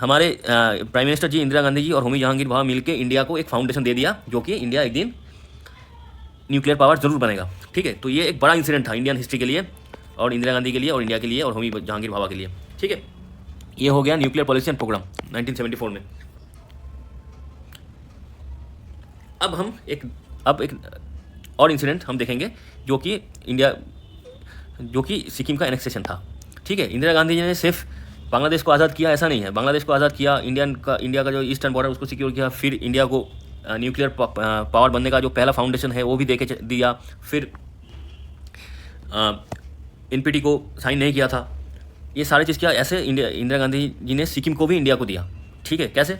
हमारे प्राइम मिनिस्टर जी इंदिरा गांधी जी और होमी जहांगीर भाभा मिलकर इंडिया को एक फाउंडेशन दे दिया, जो कि इंडिया एक दिन न्यूक्लियर पावर जरूर बनेगा। ठीक है, तो ये एक बड़ा इंसिडेंट था इंडियन हिस्ट्री के लिए, और इंदिरा गांधी के लिए, और इंडिया के लिए, और होमी जहांगीर भाभा के लिए। ठीक है, ये हो गया न्यूक्लियर पॉलिसी एंड प्रोग्राम 1974 में। अब एक और इंसिडेंट हम देखेंगे, जो कि सिक्किम का एनेक्सेशन था। ठीक है, इंदिरा गांधी जी ने सिर्फ बांग्लादेश को आज़ाद किया ऐसा नहीं है। बांग्लादेश को आज़ाद किया, इंडिया का जो ईस्टर्न बॉर्डर उसको सिक्योर किया, फिर इंडिया को न्यूक्लियर पावर बनने का जो पहला फाउंडेशन है वो भी दे के दिया। फिर NPT को साइन नहीं किया था। ये सारी चीज़ किया। ऐसे इंदिरा गांधी जी ने सिक्किम को भी इंडिया को दिया। ठीक है, कैसे?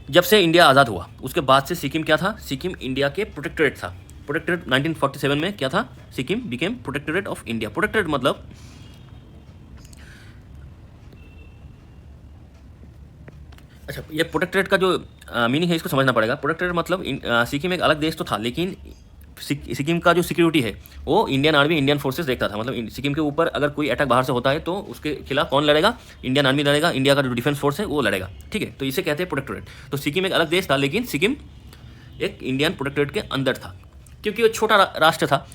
जब से इंडिया आज़ाद हुआ उसके बाद से सिक्किम क्या था? सिक्किम इंडिया के प्रोटेक्टोरेट था। प्रोटेक्टोरेट 1947 में क्या था? Sikkim became protectorate of India. Protectorate मतलब अच्छा, ये प्रोटेक्टोरेट का जो मीनिंग है इसको समझना पड़ेगा। प्रोटेक्टोरेट मतलब सिक्किम एक अलग देश तो था, लेकिन सिक्किम का जो सिक्योरिटी है वो इंडियन आर्मी, इंडियन फोर्सेस देखता था। मतलब सिक्किम के ऊपर अगर कोई अटैक बाहर से होता है तो उसके खिलाफ कौन लड़ेगा? इंडियन आर्मी लड़ेगा, इंडिया का जो डिफेंस फोर्स है वो लड़ेगा। ठीक है, तो इसे कहते हैं प्रोटेक्टोरेट। तो सिक्किम एक अलग देश था, लेकिन सिक्किम एक इंडियन प्रोटेक्टोरेट के अंदर था, क्योंकि वो छोटा राष्ट्र था।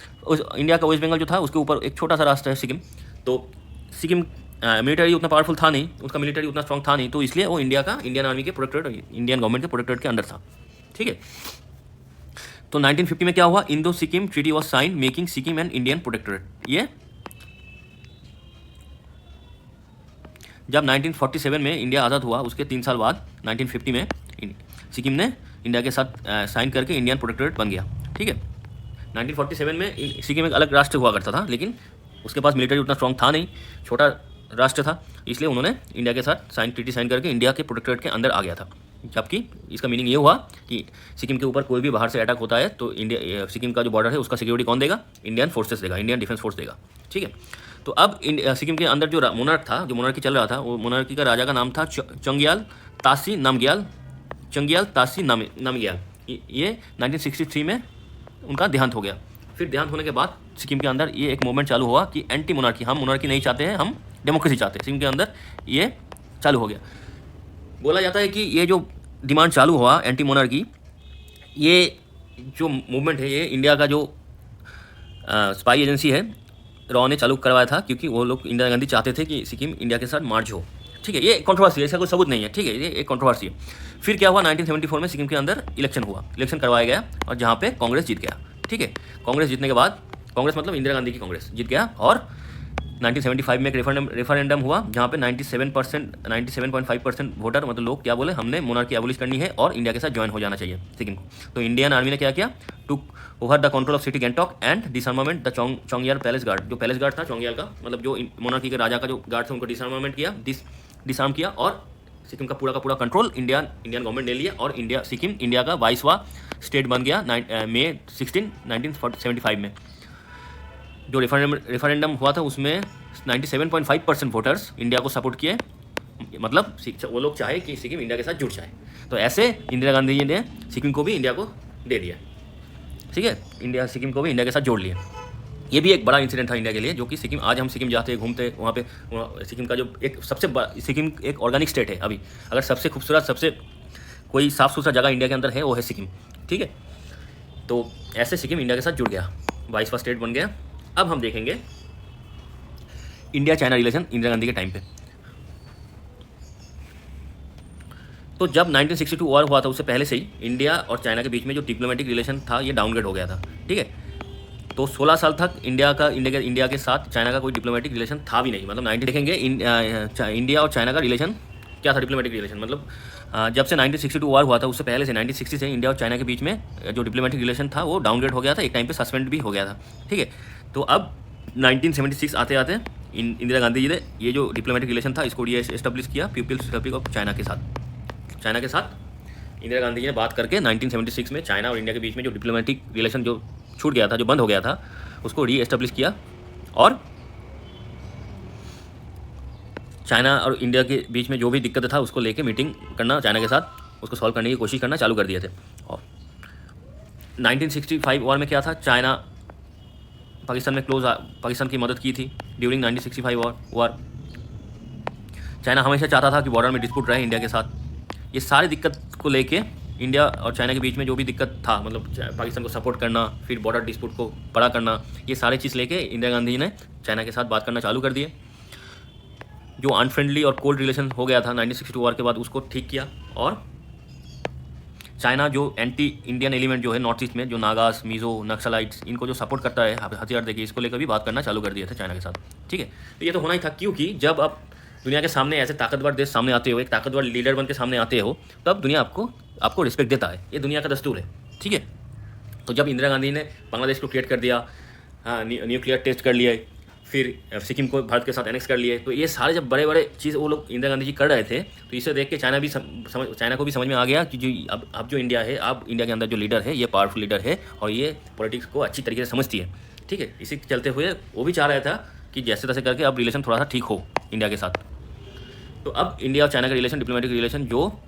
इंडिया का वेस्ट बंगाल जो था उसके ऊपर एक छोटा सा राष्ट्र है सिक्किम। तो सिक्किम मिलिटरी उतना पावरफुल था नहीं, उसका मिलिटरी उतना स्ट्रॉन्ग था नहीं, तो इसलिए वो इंडियन आर्मी के प्रोटेक्टोरेट, इंडियन गवर्नमेंट के प्रोटेक्टोरेट के अंदर था। ठीक है, तो 1950 में क्या हुआ? Indo Sikkim treaty was sign making Sikkim and Indian protectorate. ये जब 1947 में इंडिया आज़ाद हुआ उसके 3 साल बाद 1950 में सिक्किम ने इंडिया के साथ साइन करके इंडियन प्रोटेक्टोरेट बन गया। ठीक है, 1947 में सिक्किम एक अलग राष्ट्र हुआ करता था, लेकिन उसके पास मिलिटरी उतना स्ट्रॉन्ग था नहीं, छोटा राष्ट्र था, इसलिए उन्होंने इंडिया के साथ ट्रीटी साइन करके इंडिया के प्रोटेक्टोरेट के अंदर आ गया था। जबकि इसका मीनिंग ये हुआ कि सिक्किम के ऊपर कोई भी बाहर से अटैक होता है तो सिक्किम का जो बॉर्डर है उसका सिक्योरिटी कौन देगा? इंडियन फोर्सेस देगा, इंडियन डिफेंस फोर्स देगा। ठीक है, तो अब सिक्किम के अंदर जो मोनार्क था, जो मोनार्की चल रहा था, वो मोनार्की का राजा का नाम था चंग्याल तासी नामग्याल। ये 1963 में उनका देहांत हो गया। फिर देहांत होने के बाद सिक्किम के अंदर ये एक मूवमेंट चालू हुआ कि एंटी मोनार्की, हम मोनार्की नहीं चाहते हैं, हम डेमोक्रेसी चाहते हैं। सिक्किम के अंदर ये चालू हो गया। बोला जाता है कि ये जो डिमांड चालू हुआ एंटी मोनार्की, ये जो मूवमेंट है ये इंडिया का जो स्पाई एजेंसी है रॉ ने चालू करवाया था, क्योंकि वो लोग इंदिरा गांधी चाहते थे कि सिक्किम इंडिया के साथ मर्ज हो। ठीक है, ये कंट्रोवर्सी है, इसका कोई सबूत नहीं है। ठीक है, ये एक कंट्रोवर्सी है। फिर क्या हुआ, 1974 में सिक्किम के अंदर इलेक्शन हुआ, इलेक्शन करवाया गया और जहाँ पे कांग्रेस जीत गया। ठीक है, कांग्रेस जीतने के बाद, कांग्रेस मतलब इंदिरा गांधी की कांग्रेस जीत गया, और 1975 में एक रेफरेंडम हुआ जहाँ पे 97.5% वोटर मतलब लोग क्या बोले, हमने मोनार्की एबोलिश करनी है और इंडिया के साथ ज्वाइन हो जाना चाहिए सिक्किम को। तो इंडियन आर्मी ने क्या किया, to over the control of city Gangtok and disarmament the Chogyal palace guard. जो पैलेस गार्ड था चोंगियाल का, मतलब जो मोनार्की के राजा का जो गार्ड था, उनको डिसआर्मामेंट किया, डिसआर्म किया, और सिक्किम का पूरा कंट्रोल इंडियन गवर्नमेंट ले लिया, और सिक्किम इंडिया का 22वां स्टेट बन गया मई 16, 1975 में। जो रेफरेंडम हुआ था उसमें 97.5% वोटर्स इंडिया को सपोर्ट किए, मतलब वो लोग चाहे कि सिक्किम इंडिया के साथ जुड़ जाए। तो ऐसे इंदिरा गांधी जी ने सिक्किम को भी इंडिया को दे दिया। ठीक है, सिक्किम को भी इंडिया के साथ जोड़ लिया। ये भी एक बड़ा इंसिडेंट था इंडिया के लिए, जो कि सिक्किम, आज हम सिक्किम जाते हैं, घूमते, वहाँ पे सिक्किम का जो एक सबसे सिक्किम एक ऑर्गेनिक स्टेट है अभी, अगर सबसे खूबसूरत, सबसे कोई साफ़ सुथरा जगह इंडिया के अंदर है वो है सिक्किम। ठीक है, तो ऐसे सिक्किम इंडिया के साथ जुड़ गया, 22वां स्टेट बन गया। अब हम देखेंगे India China relation Indira Gandhi के टाइम पे। तो जब 1962 वॉर हुआ था उससे पहले से ही इंडिया और चाइना के बीच में जो डिप्लोमेटिक रिलेशन था ये डाउनग्रेड हो गया था। ठीक है, तो 16 साल तक इंडिया के साथ चाइना का कोई डिप्लोमेटिक रिलेशन था भी नहीं। मतलब 90 देखेंगे इंडिया और चाइना का रिलेशन क्या था, डिप्लोमेटिक रिलेशन, मतलब जब से 1962 वॉर हुआ था उससे पहले से 1960 से इंडिया और चाइना के बीच में जो डिप्लोमेटिक रिलेशन था वो डाउनग्रेड हो गया था, एक टाइम पे सस्पेंड भी हो गया था। ठीक है, तो अब 1976 आते आते इंदिरा गांधी जी ने ये जो डिप्लोमेटिक रिलेशन था इसको एस्टेब्लिश किया पीपल्स रिपब्लिक ऑफ चाइना के साथ। इंदिरा गांधी जी ने बात करके 1976 में चाइना और इंडिया के बीच में जो डिप्लोमेटिक रिलेशन जो छूट गया था, जो बंद हो गया था, उसको री एस्टेब्लिश किया, और चाइना और इंडिया के बीच में जो भी दिक्कत था उसको लेके मीटिंग करना चाइना के साथ, उसको सॉल्व करने की कोशिश करना चालू कर दिए थे। और 1965 वॉर में क्या था, चाइना पाकिस्तान की मदद की थी ड्यूरिंग 1965 वॉर। चाइना हमेशा चाहता था कि बॉर्डर में डिस्प्यूट रहे इंडिया के साथ। ये सारी दिक्कत को लेके इंडिया और चाइना के बीच में जो भी दिक्कत था, मतलब पाकिस्तान को सपोर्ट करना, फिर बॉर्डर डिस्प्यूट को बड़ा करना, ये सारी चीज़ लेके इंदिरा गांधी ने चाइना के साथ बात करना चालू कर दिए। जो अनफ्रेंडली और कोल्ड रिलेशन हो गया था 1962 वॉर के बाद उसको ठीक किया, और चाइना जो एंटी इंडियन एलिमेंट जो है नॉर्थ ईस्ट में, जो नागास, मिजो, नक्सलाइट्स, इनको जो सपोर्ट करता है हथियार देके, इसको लेकर भी बात करना चालू कर दिया था चाइना के साथ। ठीक है, तो ये तो होना ही था, क्योंकि जब आप दुनिया के सामने ऐसे ताकतवर देश सामने आते हो, एक ताकतवर लीडर बन के सामने आते हो, तब दुनिया आपको रिस्पेक्ट देता है, ये दुनिया का दस्तूर है। ठीक है, तो जब इंदिरा गांधी ने बांग्लादेश को क्रिएट कर दिया, न्यूक्लियर टेस्ट कर लिया, फिर सिक्किम को भारत के साथ एनेक्स कर लिए, तो ये सारे जब बड़े बड़े चीज़ वो लोग इंदिरा गांधी जी कर रहे थे, तो इसे देख के चाइना को भी समझ में आ गया कि जो अब जो इंडिया है, अब इंडिया के अंदर जो लीडर है ये पावरफुल लीडर है और ये पॉलिटिक्स को अच्छी तरीके से समझती है। ठीक है, इसी के चलते हुए वो भी चाह रहा था कि जैसे तैसे करके अब रिलेशन थोड़ा सा ठीक हो इंडिया के साथ। तो अब इंडिया और चाइना का रिलेशन, डिप्लोमेटिक रिलेशन जो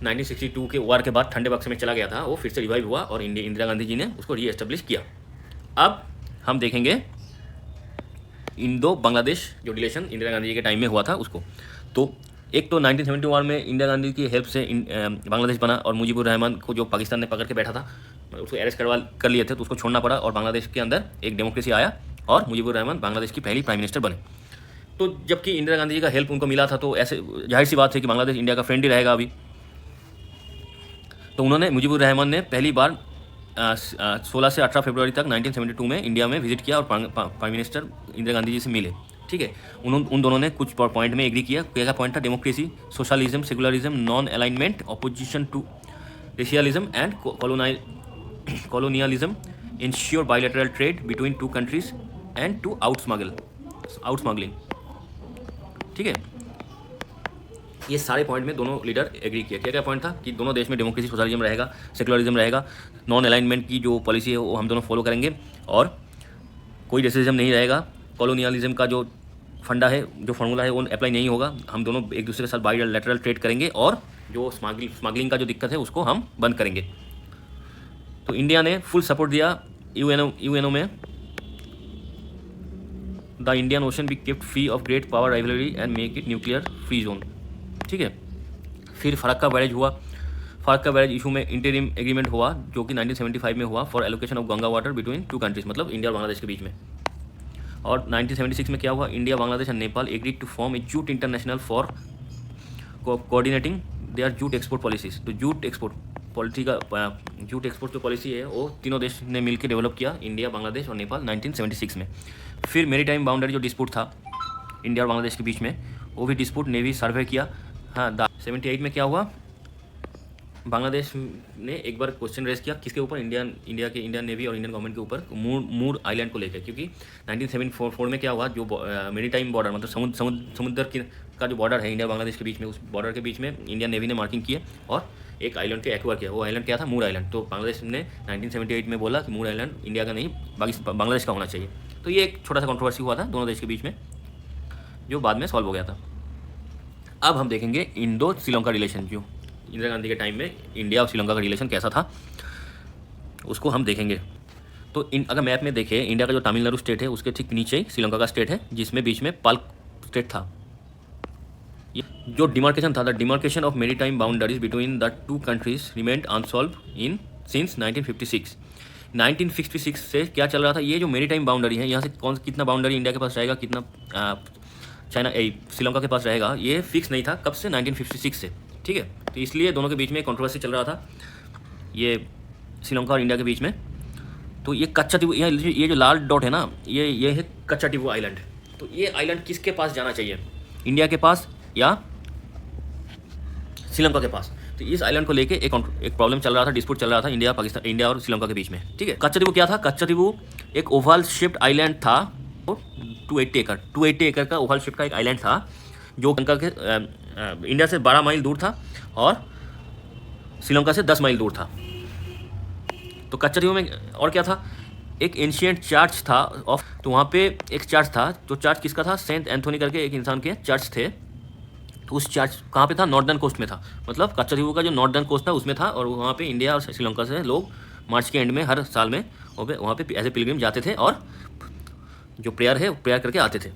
1962 के वॉर के बाद ठंडे बक्स में चला गया था, वो फिर से रिवाइव हुआ और इंदिरा गांधी जी ने उसको री एस्टेब्लिश किया। अब हम देखेंगे इंडो बांग्लादेश जो रिलेशन इंदिरा गांधी जी के टाइम में हुआ था उसको। तो एक तो 1971 में इंदिरा गांधी की हेल्प से बांग्लादेश बना, और मुजीबुर रहमान को जो पाकिस्तान ने पकड़ के बैठा था, उसको अरेस्ट कर लिए थे, तो उसको छोड़ना पड़ा और बांग्लादेश के अंदर एक डेमोक्रेसी आया और मुजीबुर रहमान बांग्लादेश की पहली प्राइम मिनिस्टर बने। तो जबकि इंदिरा गांधी जी का हेल्प उनको मिला था, तो ऐसे जाहिर सी बात है कि बांग्लादेश इंडिया का फ्रेंड ही रहेगा अभी। तो उन्होंने, मुजीबुर रहमान ने पहली बार 16 से 18 फरवरी तक 1972 में इंडिया में विजिट किया और प्राइम मिनिस्टर इंदिरा गांधी जी से मिले। ठीक है, उन दोनों ने कुछ पॉइंट में एग्री किया। क्या पॉइंट था, democracy, socialism, secularism, non alignment, opposition to racialism and colonialism, ensure bilateral trade between two countries and to out smuggling। ठीक है, ये सारे पॉइंट में दोनों लीडर एग्री किया। क्या पॉइंट था कि दोनों देश में डेमोक्रेसी, सोशलिज्म रहेगा, सेकुलरिज्म रहेगा, नॉन अलाइनमेंट की जो पॉलिसी है वो हम दोनों फॉलो करेंगे, और कोई रेसिज्म नहीं रहेगा, कॉलोनियलिज्म का जो फंडा है, जो फार्मूला है वो अप्लाई नहीं होगा, हम दोनों एक दूसरे के साथ बाइलैटरल ट्रेड करेंगे, और जो स्मगलिंग का जो दिक्कत है उसको हम बंद करेंगे। तो इंडिया ने फुल सपोर्ट दिया यूएनओ में। The Indian ocean be kept free of great power rivalry and make it nuclear free zone. ठीक है, फिर फरक्का बैरेज हुआ। फरक्का बैरेज इशू में इंटरिम एग्रीमेंट हुआ जो कि 1975 में हुआ for allocation of Ganga water between two countries, मतलब इंडिया और बांग्लादेश के बीच में। और 1976 में क्या हुआ, India, Bangladesh and Nepal agreed to form a jute international for coordinating their jute export policies. तो जूट एक्सपोर्ट पॉलिसी का जूट एक्सपोर्ट जो पॉलिसी है वो तीनों देश ने मिलकर डेवलप किया, इंडिया, बांग्लादेश और नेपाल, 1976 में। फिर मेरीटाइम बाउंड्री जो डिस्प्यूट था इंडिया और बांग्लादेश के बीच में, वो भी डिस्प्यूट नेवी सर्वे किया। हाँ, 78 में क्या हुआ, बांग्लादेश ने एक बार क्वेश्चन रेज किया किसके ऊपर, इंडियन नेवी और इंडियन गवर्नमेंट के ऊपर, मूर आइलैंड को लेकर, क्योंकि 1974 में क्या हुआ, जो मेरीटाइम बॉर्डर मतलब समुद्र का जो बॉर्डर है इंडिया बांग्लादेश के बीच में, उस बॉर्डर के बीच में इंडियन नेवी ने मार्किंग किए और एक आइलैंड के एक्वायर किया। वो आइलैंड क्या था, मूर आइलैंड। तो बांग्लादेश ने 1978 में बोला कि मूर आइलैंड इंडिया का नहीं बांग्लादेश का होना चाहिए। तो ये एक छोटा सा कंट्रोवर्सी हुआ था दोनों देश के बीच में, जो बाद में सॉल्व हो गया था। अब हम देखेंगे इंडो श्रीलंका रिलेशन, जो इंदिरा गांधी के टाइम में इंडिया और श्रीलंका का रिलेशन कैसा था उसको हम देखेंगे। तो अगर मैप में देखें, इंडिया का जो तमिलनाडु स्टेट है उसके ठीक नीचे श्रीलंका का स्टेट है, जिसमें बीच में पाल्क स्टेट था। जो डिमार्केशन था, the demarcation of maritime boundaries between the two countries remained unsolve in since 1956। 1956 से क्या चल रहा था, ये जो मेरीटाइम बाउंड्री है, यहाँ से कितना बाउंड्री इंडिया के पास रहेगा, कितना श्रीलंका के पास रहेगा, ये फिक्स नहीं था। कब से, 1956 से, ठीक है। तो इसलिए दोनों के बीच में कंट्रोवर्सी चल रहा था, ये श्रीलंका और इंडिया के बीच में। तो ये कच्चा टिबू, ये जो लाल डॉट है ना, ये है कच्चा टिबू आइलैंड। तो ये आइलैंड किसके पास जाना चाहिए, इंडिया के पास या श्रीलंका के पास। तो इस आइलैंड को लेके एक प्रॉब्लम चल रहा था, डिस्प्यूट चल रहा था इंडिया और श्रीलंका के बीच में, ठीक है। कच्चा टिबू क्या था, कच्चा टिबू एक ओवल शेप्ड आइलैंड था, 280 एकड़ का ओवल शेप का एक आइलैंड था, जो श्रीलंका के इंडिया से 12 माइल दूर था और श्रीलंका से 10 माइल दूर था। तो कच्चा टिबू में और क्या था, एक एंशिएंट चर्च था तो वहाँ पे एक चर्च था। तो चर्च किसका था, सेंट एंथोनी करके एक इंसान के चर्च थे। तो उस चर्च कहाँ पे था, नॉर्दर्न कोस्ट में था, मतलब कच्चा टिबू का जो नॉर्दर्न कोस्ट था उसमें था। और वहाँ पे इंडिया और श्रीलंका से लोग मार्च के एंड में हर साल में वहाँ पे एज ए पिलग्रिम जाते थे और जो प्रेयर है प्रेयर करके आते थे।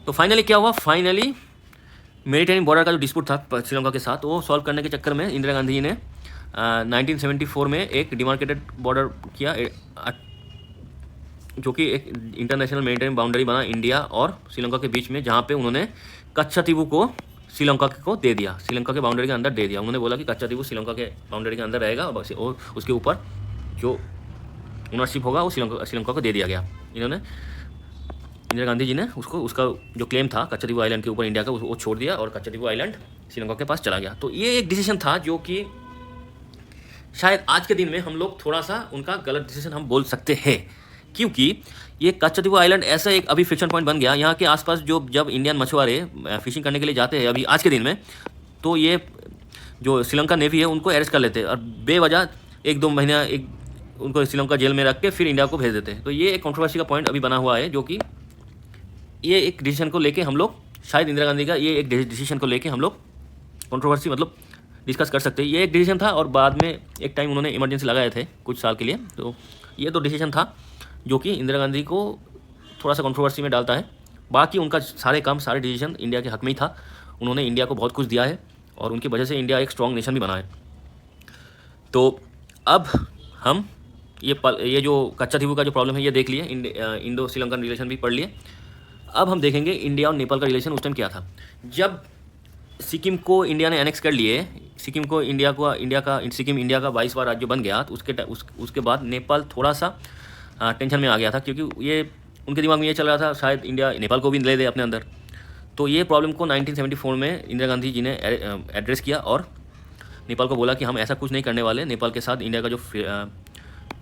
तो फाइनली क्या हुआ, फाइनली मेरीटाइम बॉर्डर का जो डिस्प्यूट था श्रीलंका के साथ, वो सॉल्व करने के चक्कर में इंदिरा गांधी जी ने 1974 में एक डिमार्केटेड बॉर्डर किया, जो कि एक इंटरनेशनल मेरीटाइम बाउंड्री बना इंडिया और श्रीलंका के बीच में, जहाँ पे उन्होंने कच्चा टिबू को श्रीलंका को दे दिया, श्रीलंका के बाउंड्री के अंदर दे दिया। उन्होंने बोला कि कच्चा टिबू श्रीलंका के बाउंड्री के अंदर रहेगा और उसके ऊपर जो ओनरशिप होगा वो श्रीलंका को दे दिया गया। इंदिरा गांधी जी ने उसका जो क्लेम था कच्चा टिबू आइलैंड के ऊपर इंडिया का, वो छोड़ दिया और कच्चा टिबू आइलैंड श्रीलंका के पास चला गया। तो ये एक डिसीजन था जो कि शायद आज के दिन में हम लोग थोड़ा सा उनका गलत डिसीजन हम बोल सकते हैं, क्योंकि ये कच्चा टिबू आइलैंड ऐसा एक अभी फ्रिक्शन पॉइंट बन गया। यहाँ के आसपास जब इंडियन मछुआरे फिशिंग करने के लिए जाते हैं अभी आज के दिन में, तो ये जो श्रीलंका नेवी है उनको अरेस्ट कर लेते हैं और बेवजह 1-2 महीना उनको श्रीलंका जेल में रख के फिर इंडिया को भेज देते हैं। तो ये एक कंट्रोवर्सी का पॉइंट अभी बना हुआ है, जो कि ये एक डिसीजन को लेके हम लोग शायद इंदिरा गांधी का ये एक डिसीजन को लेके हम लोग कंट्रोवर्सी मतलब डिस्कस कर सकते हैं। ये एक डिसीजन था और बाद में एक टाइम उन्होंने इमरजेंसी लगाए थे कुछ साल के लिए। तो ये तो डिसीजन था जो कि इंदिरा गांधी को थोड़ा सा कंट्रोवर्सी में डालता है। बाकी उनका सारे डिसीजन इंडिया के हक में ही था। उन्होंने इंडिया को बहुत कुछ दिया है और उनकी वजह से इंडिया एक स्ट्रॉन्ग नेशन भी बना है। तो अब हम ये जो कच्चा टिबू का जो प्रॉब्लम है ये देख लिए, इंडो श्रीलंकन रिलेशन भी पढ़ लिए। अब हम देखेंगे इंडिया और नेपाल का रिलेशन उस टाइम क्या था। जब सिक्किम को इंडिया ने एनेक्स कर लिए, सिक्किम इंडिया का 22वां राज्य बन गया, तो उसके बाद नेपाल थोड़ा सा टेंशन में आ गया था, क्योंकि ये उनके दिमाग में ये चल रहा था शायद इंडिया नेपाल को भी ले दे अपने अंदर। तो ये प्रॉब्लम को 1974 में इंदिरा गांधी जी ने एड्रेस किया और नेपाल को बोला कि हम ऐसा कुछ नहीं करने वाले, नेपाल के साथ इंडिया का जो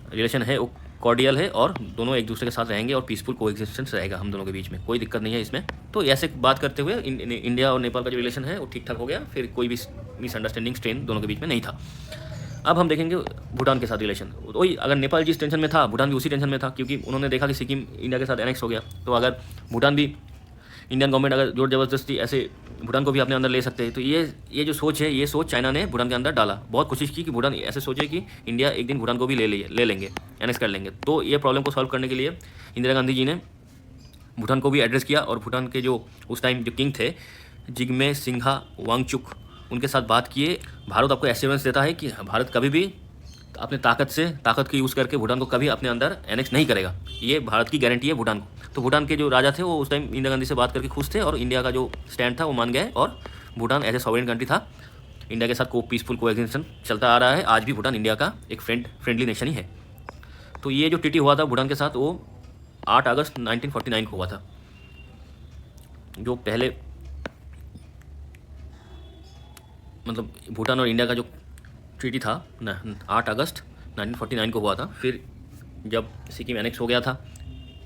रिलेशन है वो कॉर्डियल है और दोनों एक दूसरे के साथ रहेंगे और पीसफुल कोएग्जिस्टेंस रहेगा हम दोनों के बीच में, कोई दिक्कत नहीं है इसमें। तो ऐसे बात करते हुए इंडिया और नेपाल का जो रिलेशन है वो ठीक ठाक हो गया, फिर कोई भी मिसअंडरस्टैंडिंग स्ट्रेन दोनों के बीच में नहीं था। अब हम देखेंगे भूटान के साथ रिलेशन। वही अगर नेपाल जिस टेंशन में था भूटान भी उसी टेंशन में था, क्योंकि उन्होंने देखा कि सिक्किम इंडिया के साथ एनेक्स हो गया, तो अगर भूटान भी इंडियन गवर्नमेंट अगर जोर जबरदस्ती ऐसे भूटान को भी अपने अंदर ले सकते हैं। तो ये जो सोच है, ये सोच चाइना ने भूटान के अंदर डाला। बहुत कोशिश की कि भूटान ऐसे सोचे कि इंडिया एक दिन भूटान को भी ले लेंगे, एनेक्स कर लेंगे। तो ये प्रॉब्लम को सॉल्व करने के लिए इंदिरा गांधी जी ने भूटान को भी एड्रेस किया और भूटान के जो उस टाइम जो किंग थे जिग्मे सिंघा वांगचुक, उनके साथ बात किए। भारत आपको एश्योरेंस देता है कि भारत कभी भी अपने ताकत की यूज़ करके भूटान को कभी अपने अंदर एनेक्स नहीं करेगा। ये भारत की गारंटी है भूटान को। तो भूटान के जो राजा थे वो उस टाइम इंदिरा गांधी से बात करके खुश थे और इंडिया का जो स्टैंड था वो मान गए, और Bhutan as a sovereign country था, इंडिया के साथ पीसफुल कोएग्जिस्टेंस चलता आ रहा है। आज भी भूटान इंडिया का एक फ्रेंडली नेशन ही है। तो ये जो ट्रीटी हुआ था भूटान के साथ वो 8 अगस्त 1949 को हुआ था। जो पहले मतलब भूटान और इंडिया का जो ट्रीटी था 8 अगस्त 1949 को हुआ था। फिर जब सिक्किम एनेक्स हो गया था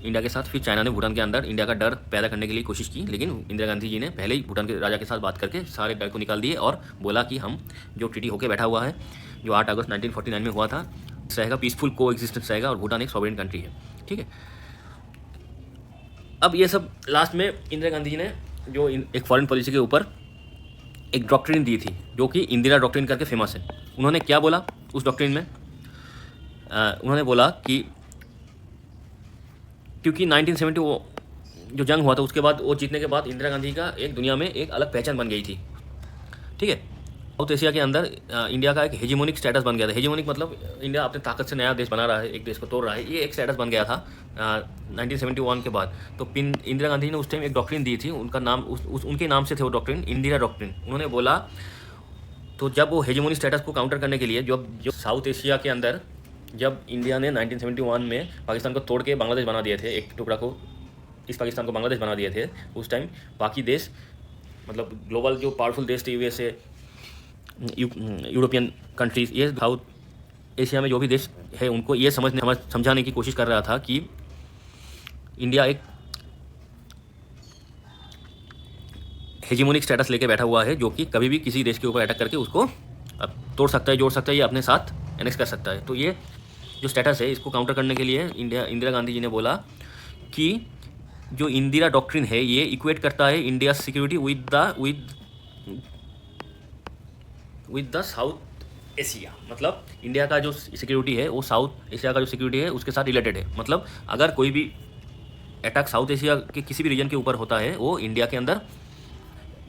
इंडिया के साथ, फिर चाइना ने भूटान के अंदर इंडिया का डर पैदा करने के लिए कोशिश की, लेकिन इंदिरा गांधी जी ने पहले ही भूटान के राजा के साथ बात करके सारे डर को निकाल दिए और बोला कि हम जो ट्रीटी होकर बैठा हुआ है जो 8 अगस्त 1949 में हुआ था रहेगा, पीसफुल को एग्जिस्टेंस रहेगा और भूटान एक सॉवरेन कंट्री है। ठीक है, अब ये सब लास्ट में इंदिरा गांधी जी ने जो एक फॉरेन पॉलिसी के ऊपर एक डॉक्ट्रिन दी थी जो कि इंदिरा डॉक्ट्रिन करके फेमस है। उन्होंने क्या बोला उस डॉक्ट्रिन में? उन्होंने बोला कि क्योंकि 1970 जो जंग हुआ था उसके बाद वो जीतने के बाद इंदिरा गांधी का एक दुनिया में एक अलग पहचान बन गई थी। ठीक है, साउथ एशिया के अंदर इंडिया का एक हेजिमोनिक स्टेटस बन गया था। हेजिमोनिक मतलब इंडिया अपने ताकत से नया देश बना रहा है, एक देश को तोड़ रहा है, ये एक स्टेटस बन गया था 1971 के बाद। तो इंदिरा गांधी ने उस टाइम एक डॉक्ट्रिन दी थी, उनका नाम उनके नाम से थे वो डॉक्ट्रिन, इंदिरा डॉक्ट्रिन। उन्होंने बोला तो जब वो हेजिमोनिक स्टेटस को काउंटर करने के लिए जो साउथ एशिया के अंदर जब इंडिया ने 1971 में पाकिस्तान को तोड़ के बांग्लादेश बना दिए थे, एक टुकड़ा को इस पाकिस्तान को बांग्लादेश बना दिए थे, उस टाइम बाकी देश मतलब ग्लोबल जो पावरफुल देश थे यूएसए, यूरोपियन कंट्रीज, ये साउथ एशिया में जो भी देश है उनको ये समझाने की कोशिश कर रहा था कि इंडिया एक हेजिमोनिक स्टेटस लेके बैठा हुआ है जो कि कभी भी किसी देश के ऊपर अटैक करके उसको तोड़ सकता है, जोड़ सकता है, ये अपने साथ एनेक्स कर सकता है। तो ये जो स्टेटस है इसको काउंटर करने के लिए इंदिरा गांधी जी ने बोला कि जो इंदिरा डॉक्ट्रिन है ये इक्वेट करता है India security with the south Asia. मतलब इंडिया का जो सिक्योरिटी है वो साउथ एशिया का जो सिक्योरिटी है उसके साथ रिलेटेड है। मतलब अगर कोई भी अटैक साउथ एशिया के किसी भी रीजन के ऊपर होता है वो इंडिया के अंदर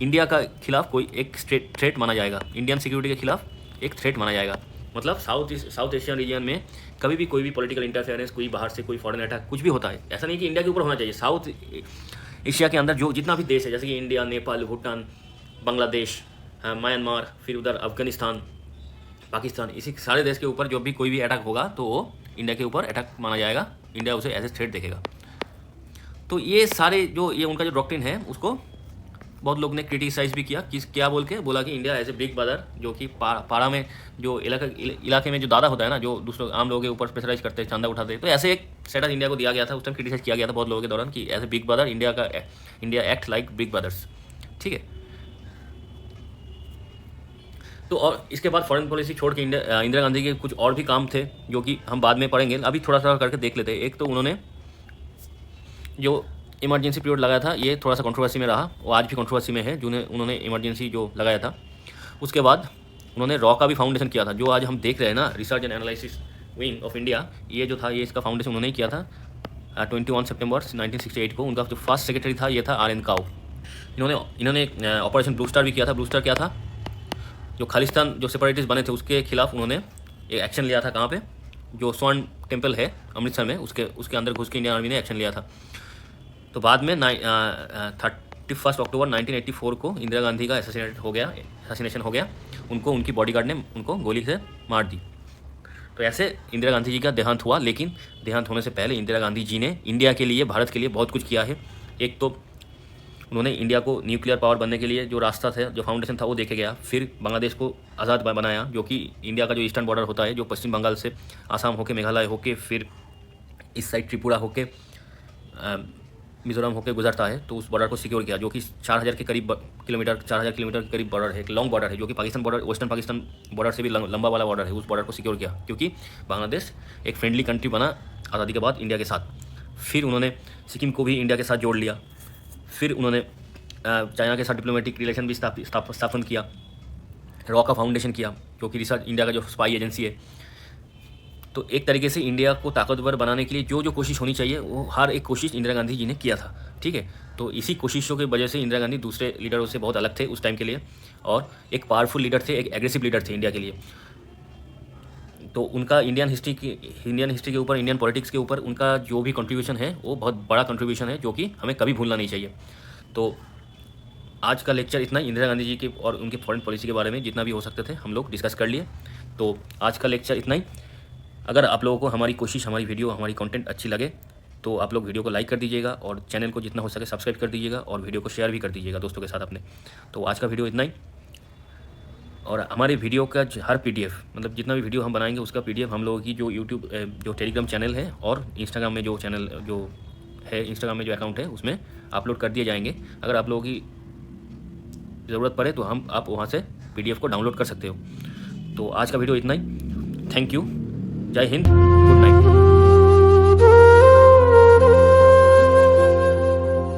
इंडिया का खिलाफ कोई एक थ्रेट माना जाएगा, इंडियन सिक्योरिटी के खिलाफ एक थ्रेट माना जाएगा। मतलब साउथ एशियन रीजन में कभी भी कोई भी पॉलिटिकल इंटरफेरेंस, कोई बाहर से कोई फॉरेन अटैक कुछ भी होता है, ऐसा नहीं कि इंडिया के ऊपर होना चाहिए, साउथ एशिया के अंदर जो जितना भी देश है जैसे कि इंडिया, नेपाल, भूटान, बांग्लादेश, म्यांमार, फिर उधर अफगानिस्तान, पाकिस्तान, इसी सारे देश के ऊपर जो भी कोई भी अटैक होगा तो वो इंडिया के ऊपर अटैक माना जाएगा, इंडिया उसे एज ए थ्रेट देखेगा। तो ये सारे जो ये उनका जो डॉक्ट्रिन है उसको बहुत लोग ने क्रिटिसाइज़ भी किया कि क्या बोल के बोला कि India as a big brother, जो कि पाड़ा में जो इलाके में जो दादा होता है ना, जो दूसरों आम लोगों के ऊपर प्रेशराइज करते हैं, चंदा उठाते हैं, तो ऐसे एक स्टेटस इंडिया को दिया गया था। उस टाइम क्रिटिसाइज किया गया था बहुत लोगों के दौरान कि as a big brother India act like big brothers. ठीक है, तो और इसके बाद फॉरेन पॉलिसी छोड़ के इंदिरा गांधी के कुछ और भी काम थे जो कि हम बाद में पढ़ेंगे, अभी थोड़ा सा करके देख लेते हैं। एक तो उन्होंने जो इमरजेंसी पीरियड लगाया था ये थोड़ा सा कंट्रोवर्सी में रहा, वो आज भी कंट्रोवर्सी में है, उन्होंने इमरजेंसी जो लगाया था। उसके बाद उन्होंने रॉ का भी फाउंडेशन किया था, जो आज हम देख रहे हैं ना, research and analysis wing of India, ये जो था ये इसका फाउंडेशन उन्होंने ही किया था 21 सितंबर 1968 को। उनका जो फर्स्ट सेक्रेटरी था ये था RN काउ। इन्होंने ऑपरेशन ब्लू स्टार भी किया था। ब्लू स्टार क्या था? जो खालिस्तान जो सेपरेटिस्ट बने थे उसके खिलाफ उन्होंने एक एक्शन लिया था। कहाँ पे? जो स्वर्ण टेम्पल है अमृतसर में, उसके अंदर घुस के इंडियन आर्मी ने एक्शन लिया था। तो बाद में 31 अक्टूबर 1984 को इंदिरा गांधी का असैसिनेशन हो गया। उनकी बॉडीगार्ड ने उनको गोली से मार दी। तो ऐसे इंदिरा गांधी जी का देहांत हुआ, लेकिन देहांत होने से पहले इंदिरा गांधी जी ने इंडिया के लिए, भारत के लिए बहुत कुछ किया है। एक तो उन्होंने इंडिया को न्यूक्लियर पावर बनने के लिए जो रास्ता था, जो फाउंडेशन था वो देखे गया। फिर बांग्लादेश को आज़ाद बनाया, जो कि इंडिया का जो ईस्टर्न बॉर्डर होता है, जो पश्चिम बंगाल से आसाम होके, मेघालय होके, फिर इस साइड त्रिपुरा होके, मिजोरम होकर गुजरता है। तो उस बॉर्डर को सिक्योर किया, जो कि 4000 किलोमीटर के करीब बॉर्डर है, एक लॉन्ग बॉर्डर है, जो कि Pakistan border, western Pakistan border से भी लंबा वाला बॉर्डर है। उस बॉर्डर को सिक्योर किया क्योंकि बांग्लादेश एक फ्रेंडली कंट्री बना आज़ादी के बाद इंडिया के साथ। फिर उन्होंने सिक्किम को भी इंडिया के साथ जोड़ लिया। फिर उन्होंने चाइना के साथ डिप्लोमेटिक रिलेशन भी स्थापन किया। रॉ का फाउंडेशन किया, जो कि रिसर्च इंडिया का जो स्पाई एजेंसी है। तो एक तरीके से इंडिया को ताकतवर बनाने के लिए जो जो कोशिश होनी चाहिए वो हर एक कोशिश इंदिरा गांधी जी ने किया था, ठीक है। तो इसी कोशिशों की वजह से इंदिरा गांधी दूसरे लीडरों से बहुत अलग थे उस टाइम के लिए, और एक पावरफुल लीडर थे, एक एग्रेसिव लीडर थे इंडिया के लिए। तो उनका इंडियन हिस्ट्री के ऊपर, इंडियन पॉलिटिक्स के ऊपर उनका जो भी कंट्रीब्यूशन है वो बहुत बड़ा कंट्रीब्यूशन है, जो कि हमें कभी भूलना नहीं चाहिए। तो आज का लेक्चर इतना ही, इंदिरा गांधी जी के और उनके फॉरेन पॉलिसी के बारे में जितना भी हो सकते थे हम लोग डिस्कस कर लिए। तो आज का लेक्चर इतना ही। अगर आप लोगों को हमारी कोशिश, हमारी वीडियो, हमारी कंटेंट अच्छी लगे तो आप लोग वीडियो को लाइक कर दीजिएगा और चैनल को जितना हो सके सब्सक्राइब कर दीजिएगा और वीडियो को शेयर भी कर दीजिएगा दोस्तों के साथ अपने। तो आज का वीडियो इतना ही। और हमारे वीडियो का हर PDF, मतलब जितना भी वीडियो हम बनाएंगे उसका PDF हम लोगों की जो यूट्यूब, जो टेलीग्राम चैनल है और इंस्टाग्राम में जो चैनल जो है, इंस्टाग्राम में जो अकाउंट है उसमें अपलोड कर दिए जाएंगे। अगर आप लोगों की ज़रूरत पड़े तो आप वहाँ से PDF को डाउनलोड कर सकते हो। तो आज का वीडियो इतना ही। Thank you. जय हिंद। Good night.